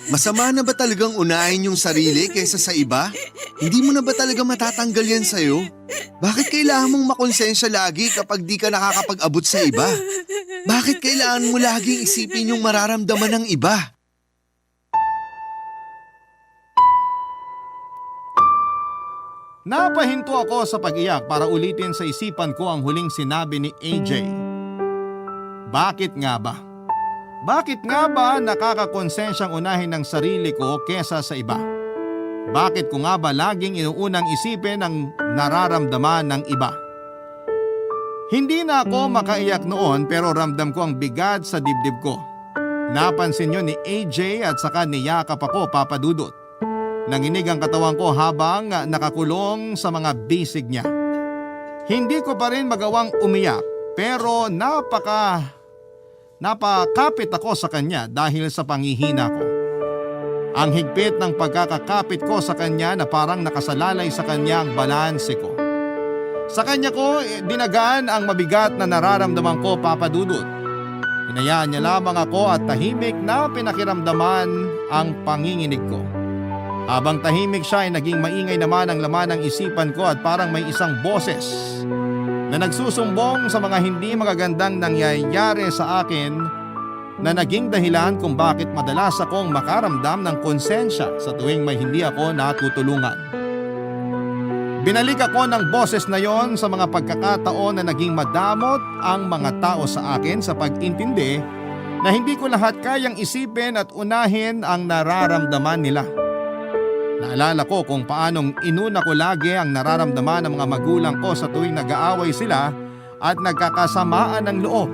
Masama na ba talagang unahin yung sarili kaysa sa iba? Hindi mo na ba talaga matatanggal yan sa'yo? Bakit kailangan mong makonsensya lagi kapag di ka nakakapag-abot sa iba? Bakit kailangan mo laging isipin yung mararamdaman ng iba? Napahinto ako sa pag-iyak para ulitin sa isipan ko ang huling sinabi ni AJ. Bakit nga ba? Bakit nga ba nakakakonsensyang unahin ng sarili ko kesa sa iba? Bakit ko nga ba laging inuunang isipin ang nararamdaman ng iba? Hindi na ako makaiyak noon pero ramdam ko ang bigat sa dibdib ko. Napansin yun ni AJ at saka niyakap ako, Papa Dudut. Nanginig ang katawan ko habang nakakulong sa mga bisig niya. Hindi ko pa rin magawang umiyak pero napakapit ako sa kanya dahil sa panghihina ko. Ang higpit ng pagkakakapit ko sa kanya na parang nakasalalay sa kanya ang balanse ko. Sa kanya ko dinagaan ang mabigat na nararamdaman ko, Papa Dudut. Hinayaan niya lamang ako at tahimik na pinakiramdaman ang panginginig ko. Habang tahimik siya ay naging maingay naman ang laman ng isipan ko at parang may isang boses na nagsusumbong sa mga hindi magagandang nangyayari sa akin na naging dahilan kung bakit madalas akong makaramdam ng konsensya sa tuwing may hindi ako natutulungan. Binalik ako ng boses na yon sa mga pagkakataon na naging madamot ang mga tao sa akin sa pag-intindi na hindi ko lahat kayang isipin at unahin ang nararamdaman nila. Naalala ko kung paanong inuna ko lagi ang nararamdaman ng mga magulang ko sa tuwing nag-aaway sila at nagkakasamaan ng loob.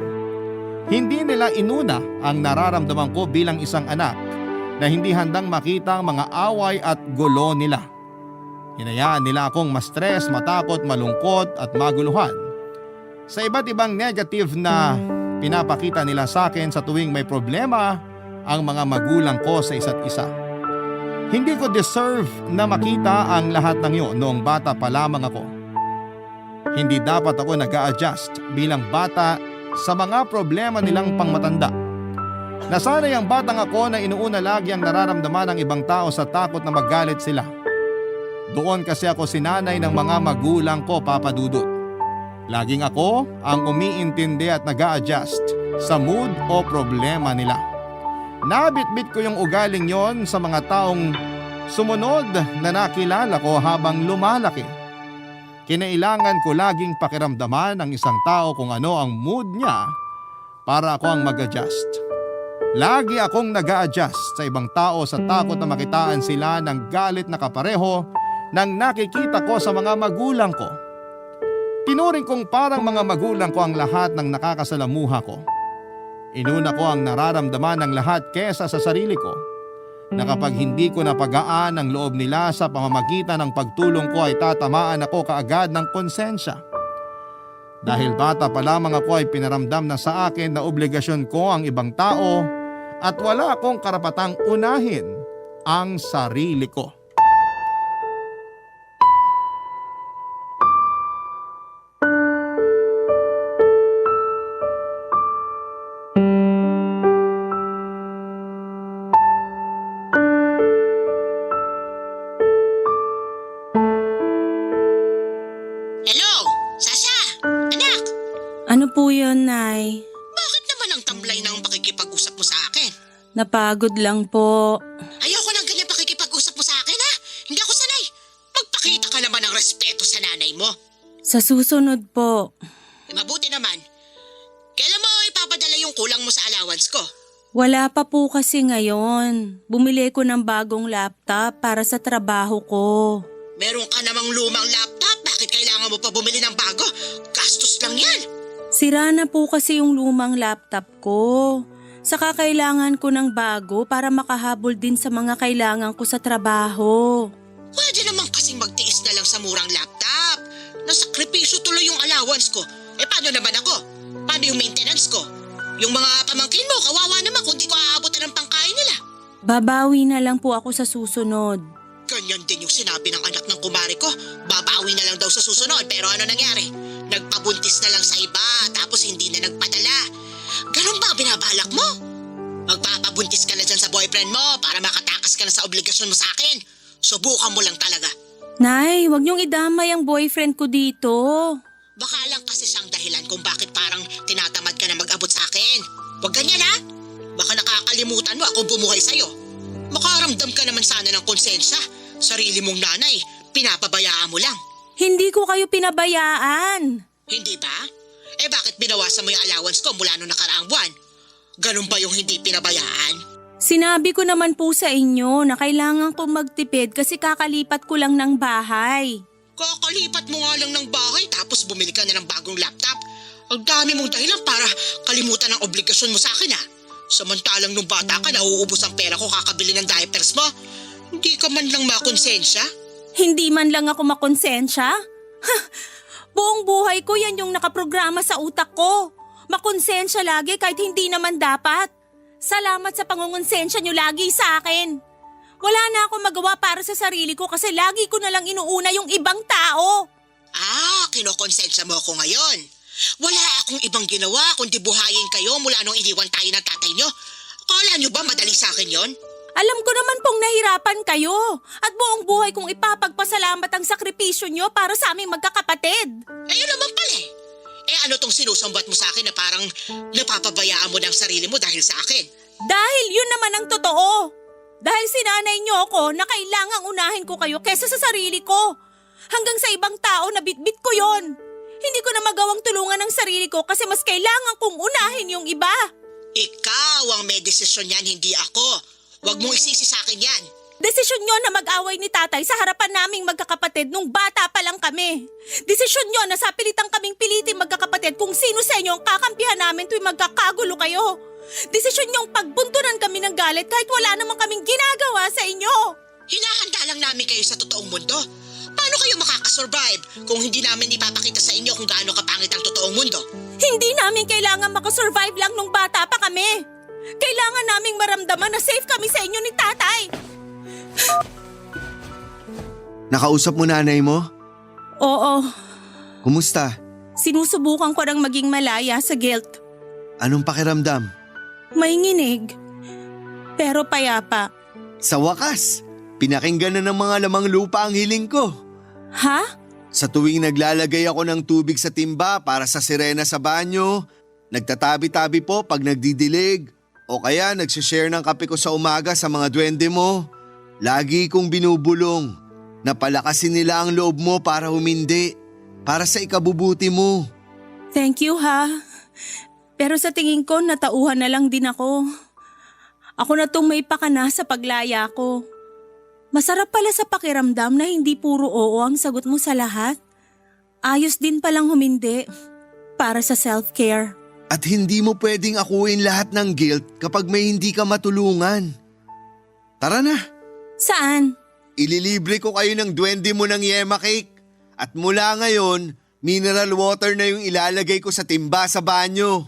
Hindi nila inuna ang nararamdaman ko bilang isang anak na hindi handang makita ang mga away at gulo nila. Hinayaan nila akong ma-stress, matakot, malungkot at maguluhan sa iba't ibang negative na pinapakita nila sa akin sa tuwing may problema ang mga magulang ko sa isa't isa. Hindi ko deserve na makita ang lahat ng iyon noong bata pa lamang ako. Hindi dapat ako nag-a-adjust bilang bata sa mga problema nilang pangmatanda. Nasanay ang batang ako na inuuna lagi ang nararamdaman ng ibang tao sa takot na magalit sila. Doon kasi ako sinanay ng mga magulang ko, Papa Dudut. Laging ako ang umiintindi at nag-a-adjust sa mood o problema nila. Nabitbit ko yung ugaling yon sa mga taong sumunod na nakilala ko habang lumalaki. Kinailangan ko laging pakiramdaman ng isang tao kung ano ang mood niya para ako ang mag-adjust. Lagi akong nag-a-adjust sa ibang tao sa takot na makitaan sila ng galit na kapareho ng nakikita ko sa mga magulang ko. Tinuring kong parang mga magulang ko ang lahat ng nakakasalamuha ko. Inuna ko ang nararamdaman ng lahat kesa sa sarili ko, na kapag hindi ko napagaan ang loob nila sa pamamagitan ng pagtulong ko ay tatamaan ako kaagad ng konsensya. Dahil bata pa lamang ako ay pinaramdam na sa akin na obligasyon ko ang ibang tao at wala akong karapatang unahin ang sarili ko. Hello, Sasha! Anak! Ano po yun, Nay? Bakit naman ang tamlay ng pakikipag-usap mo sa akin? Napagod lang po. Ayoko ng ganyan pakikipag-usap mo sa akin, ha? Hindi ako sanay. Magpakita ka naman ng respeto sa nanay mo. Sa susunod po. Mabuti naman. Kailan mo ipapadala yung kulang mo sa allowance ko? Wala pa po kasi ngayon. Bumili ko ng bagong laptop para sa trabaho ko. Meron ka namang lumang laptop. Bakit kailangan mo pa bumili ng bago? Gastos lang yan. Sira na po kasi yung lumang laptop ko. Saka kailangan ko ng bago para makahabol din sa mga kailangan ko sa trabaho. Pwede naman kasing magtiis na lang sa murang laptop. Nasakripisyo tuloy yung allowance ko. Paano naman ako? Paano yung maintenance ko? Yung mga pamangkin mo, kawawa naman kung di ko aabutan ng pangkain nila. Babawi na lang po ako sa susunod. Ganyan din yung sinabi ng anak ng kumari ko. Babawi na lang daw sa susunod, pero ano nangyari? Nagpabuntis na lang sa iba, tapos hindi na nagpadala. Ganun ba binabalak mo? Magpapabuntis ka na dyan sa boyfriend mo para makatakas ka na sa obligasyon mo sa akin. Subukan mo lang talaga. Nay, wag niyong idamay ang boyfriend ko dito. Baka lang kasi siyang dahilan kung bakit parang tinatamad ka na mag-abot sa akin. Huwag ganyan, ha? Baka nakakalimutan mo akong bumuhay sa'yo. Makaramdam ka naman sana ng konsensya. Sarili mong nanay, pinapabayaan mo lang. Hindi ko kayo pinabayaan. Hindi ba? Bakit binawasan mo yung allowance ko mula nung nakaraang buwan? Ganun ba yung hindi pinabayaan? Sinabi ko naman po sa inyo na kailangan kong magtipid kasi kakalipat ko lang ng bahay. Kakalipat mo nga lang ng bahay tapos bumili ka na ng bagong laptop. Ang dami mong dahilan para kalimutan ang obligasyon mo sa akin, ha? Samantalang nung bata ka, nauubos ang pera ko kakabili ng diapers mo. Hindi ka man lang makonsensya? Hindi man lang ako makonsensya? Buong buhay ko yan yung nakaprograma sa utak ko. Makonsensya lagi kahit hindi naman dapat. Salamat sa pangungonsensya nyo lagi sa akin. Wala na akong magawa para sa sarili ko kasi lagi ko na lang inuuna yung ibang tao. Kinokonsensya mo ako ngayon. Wala akong ibang ginawa kundi buhayin kayo mula nung iniwan tayo ng tatay nyo. Akala nyo ba madali sa akin yon? Alam ko naman pong nahirapan kayo at buong buhay kong ipapagpasalamat ang sakripisyo nyo para sa aming magkakapatid. Ayun naman pala eh. Ano tong sinusumbat mo sa akin na parang napapabayaan mo ng sarili mo dahil sa akin? Dahil yun naman ang totoo. Dahil sinanay nyo ako na kailangang unahin ko kayo kesa sa sarili ko. Hanggang sa ibang tao na bitbit ko yon. Hindi ko na magawang tulungan ng sarili ko kasi mas kailangan kong unahin yung iba. Ikaw ang may desisyon yan, hindi ako. Huwag mong isisi sa akin yan. Desisyon nyo na mag-away ni tatay sa harapan naming magkakapatid nung bata pa lang kami. Desisyon nyo na sapilitan kaming pilitin magkakapatid kung sino sa inyo ang kakampihan namin tuwing magkakagulo kayo. Desisyon nyong pagbuntunan kami ng galit kahit wala namang kaming ginagawa sa inyo. Hinahanda lang namin kayo sa totoong mundo. Paano kayo makakasurvive kung hindi namin ipapakita sa inyo kung gaano kapangit ang totoong mundo? Hindi namin kailangan makasurvive lang nung bata pa kami. Kailangan naming maramdaman na safe kami sa inyo ni tatay. Nakausap mo nanay mo? Oo, Kumusta? sinusubukan ko ng maging malaya sa guilt. Anong pakiramdam? May nginig, pero payapa. Sa wakas, pinakinggan na ng mga lamang lupa ang hiling ko. Ha? Sa tuwing naglalagay ako ng tubig sa timba para sa sirena sa banyo, nagtatabi-tabi po pag nagdidilig, o kaya nagsishare ng kape ko sa umaga sa mga duwende mo. Lagi kong binubulong na palakasin nila ang loob mo para humindi, para sa ikabubuti mo. Thank you ha. Pero sa tingin ko natauhan na lang din ako. Ako na tong may pakana sa paglaya ko. Masarap pala sa pakiramdam na hindi puro oo ang sagot mo sa lahat. Ayos din palang humindi para sa self-care. At hindi mo pwedeng akuin lahat ng guilt kapag may hindi ka matulungan. Tara na, Saan? ililibre ko kayo ng duwende mo ng yema cake. At mula ngayon, mineral water na yung ilalagay ko sa timba sa banyo.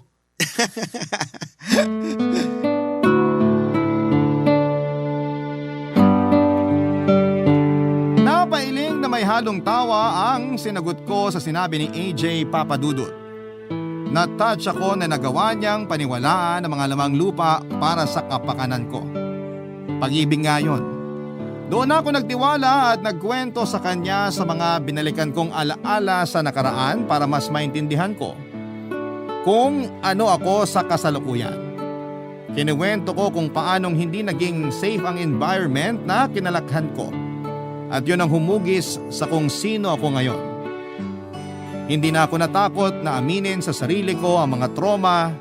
Napailing na may halong tawa ang sinagot ko sa sinabi ni AJ Papadudut. Na-touch ako na nagawa niyang paniwalaan ang mga lamang lupa para sa kapakanan ko. Pag-ibig nga yun. Doon ako nagtiwala at nagkwento sa kanya sa mga binalikan kong alaala sa nakaraan para mas maintindihan ko kung ano ako sa kasalukuyan. Kinuwento ko kung paanong hindi naging safe ang environment na kinalakhan ko. At yun ang humugis sa kung sino ako ngayon. Hindi na ako natakot na aminin sa sarili ko ang mga trauma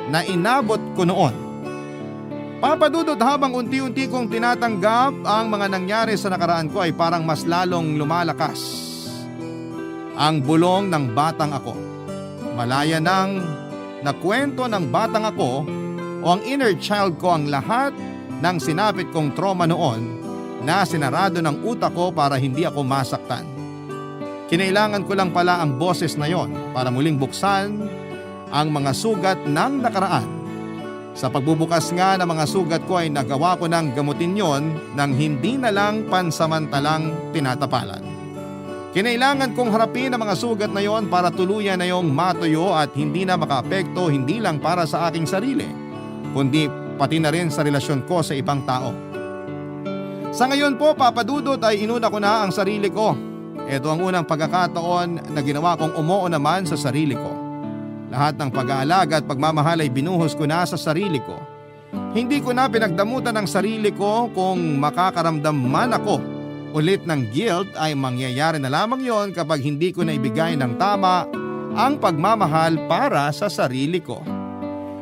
na inabot ko noon. Papadudot, habang unti-unti kong tinatanggap ang mga nangyari sa nakaraan ko ay parang mas lalong lumalakas ang bulong ng batang ako. Malaya nang nakwento ng batang ako o ang inner child ko ang lahat ng sinapit kong trauma noon na sinarado ng utak ko para hindi ako masaktan. Kinailangan ko lang pala ang boses na yon para muling buksan ang mga sugat ng nakaraan. Sa pagbubukas nga ng mga sugat ko ay nagawa ko ng gamutin yon nang hindi na lang pansamantalang tinatapalan. Kinailangan kong harapin ang mga sugat na yon para tuluyan na yung matuyo at hindi na makaapekto hindi lang para sa aking sarili, kundi pati na rin sa relasyon ko sa ibang tao. Sa ngayon po, Papadudot, ay inuna ko na ang sarili ko. Ito ang unang pagkakataon na ginawa kong umuo naman sa sarili ko. Lahat ng pag-aalaga at pagmamahal ay binuhos ko na sa sarili ko. Hindi ko na pinagdamutan ng sarili ko kung makakaramdam man ako ulit ng guilt, ay mangyayari na lamang yon kapag hindi ko na ibigay ng tama ang pagmamahal para sa sarili ko.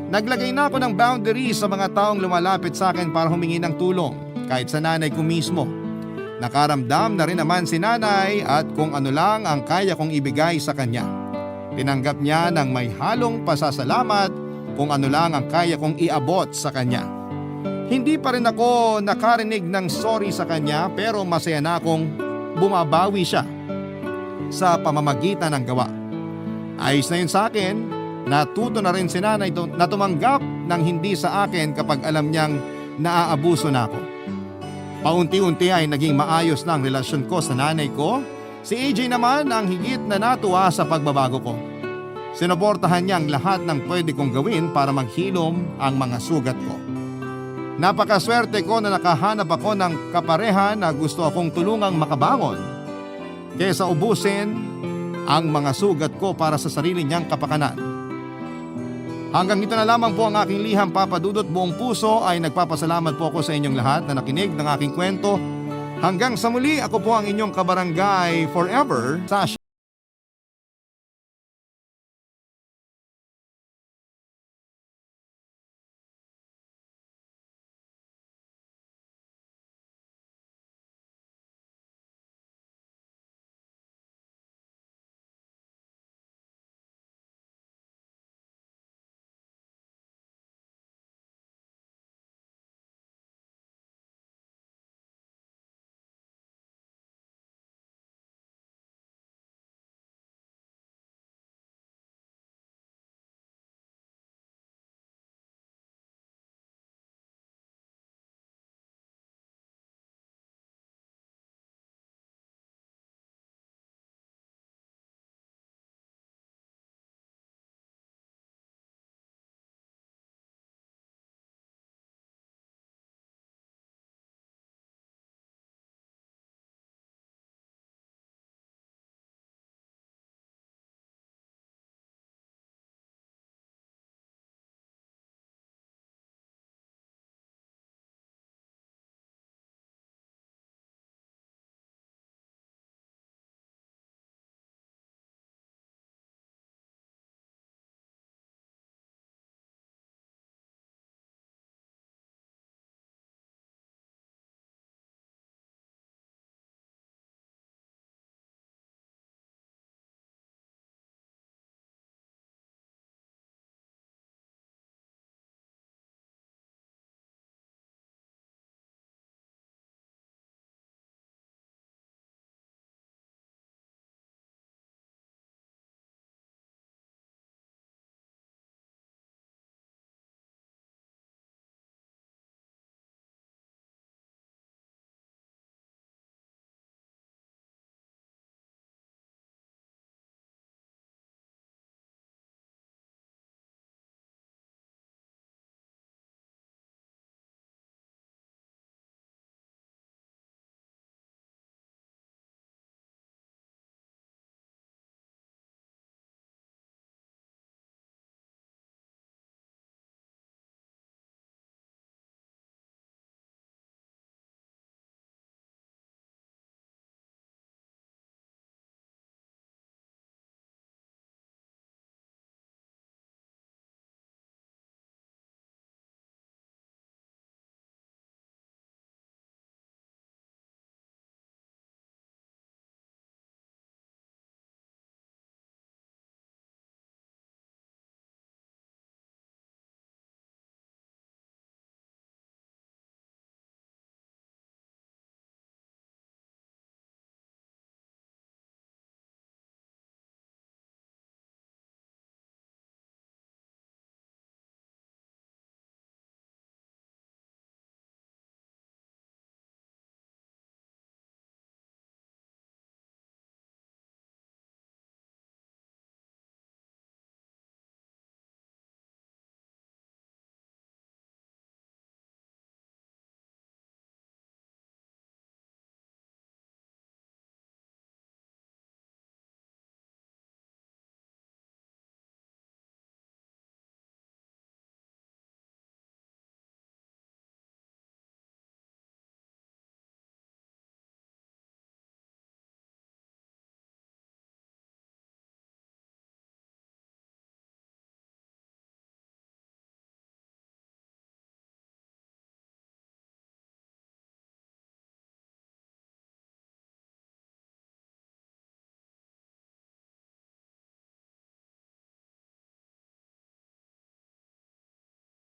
Naglagay na ako ng boundaries sa mga taong lumalapit sa akin para humingi ng tulong, kahit sa nanay ko mismo. Nakaramdam na rin naman si nanay at kung ano lang ang kaya kong ibigay sa kanya. Tinanggap niya ng may halong pasasalamat kung ano lang ang kaya kong iabot sa kanya. Hindi pa rin ako nakarinig ng sorry sa kanya, pero masaya na akong bumabawi siya sa pamamagitan ng gawa. Ayos na yun sa akin, natuto na rin si nanay na tumanggap ng hindi sa akin kapag alam niyang naaabuso na ako. Paunti-unti ay naging maayos na ang relasyon ko sa nanay ko. Si AJ naman ang higit na natuwa sa pagbabago ko. Sinuportahan niya ang lahat ng pwede kong gawin para maghilom ang mga sugat ko. Napakaswerte ko na nakahanap ako ng kapareha na gusto akong tulungang makabangon kaysa ubusin ang mga sugat ko para sa sarili niyang kapakanan. Hanggang dito na lamang po ang aking liham, Papadudot. Buong puso ay nagpapasalamat po ako sa inyong lahat na nakinig ng aking kwento. Hanggang sa muli, ako po ang inyong kabarangay forever, Sasha.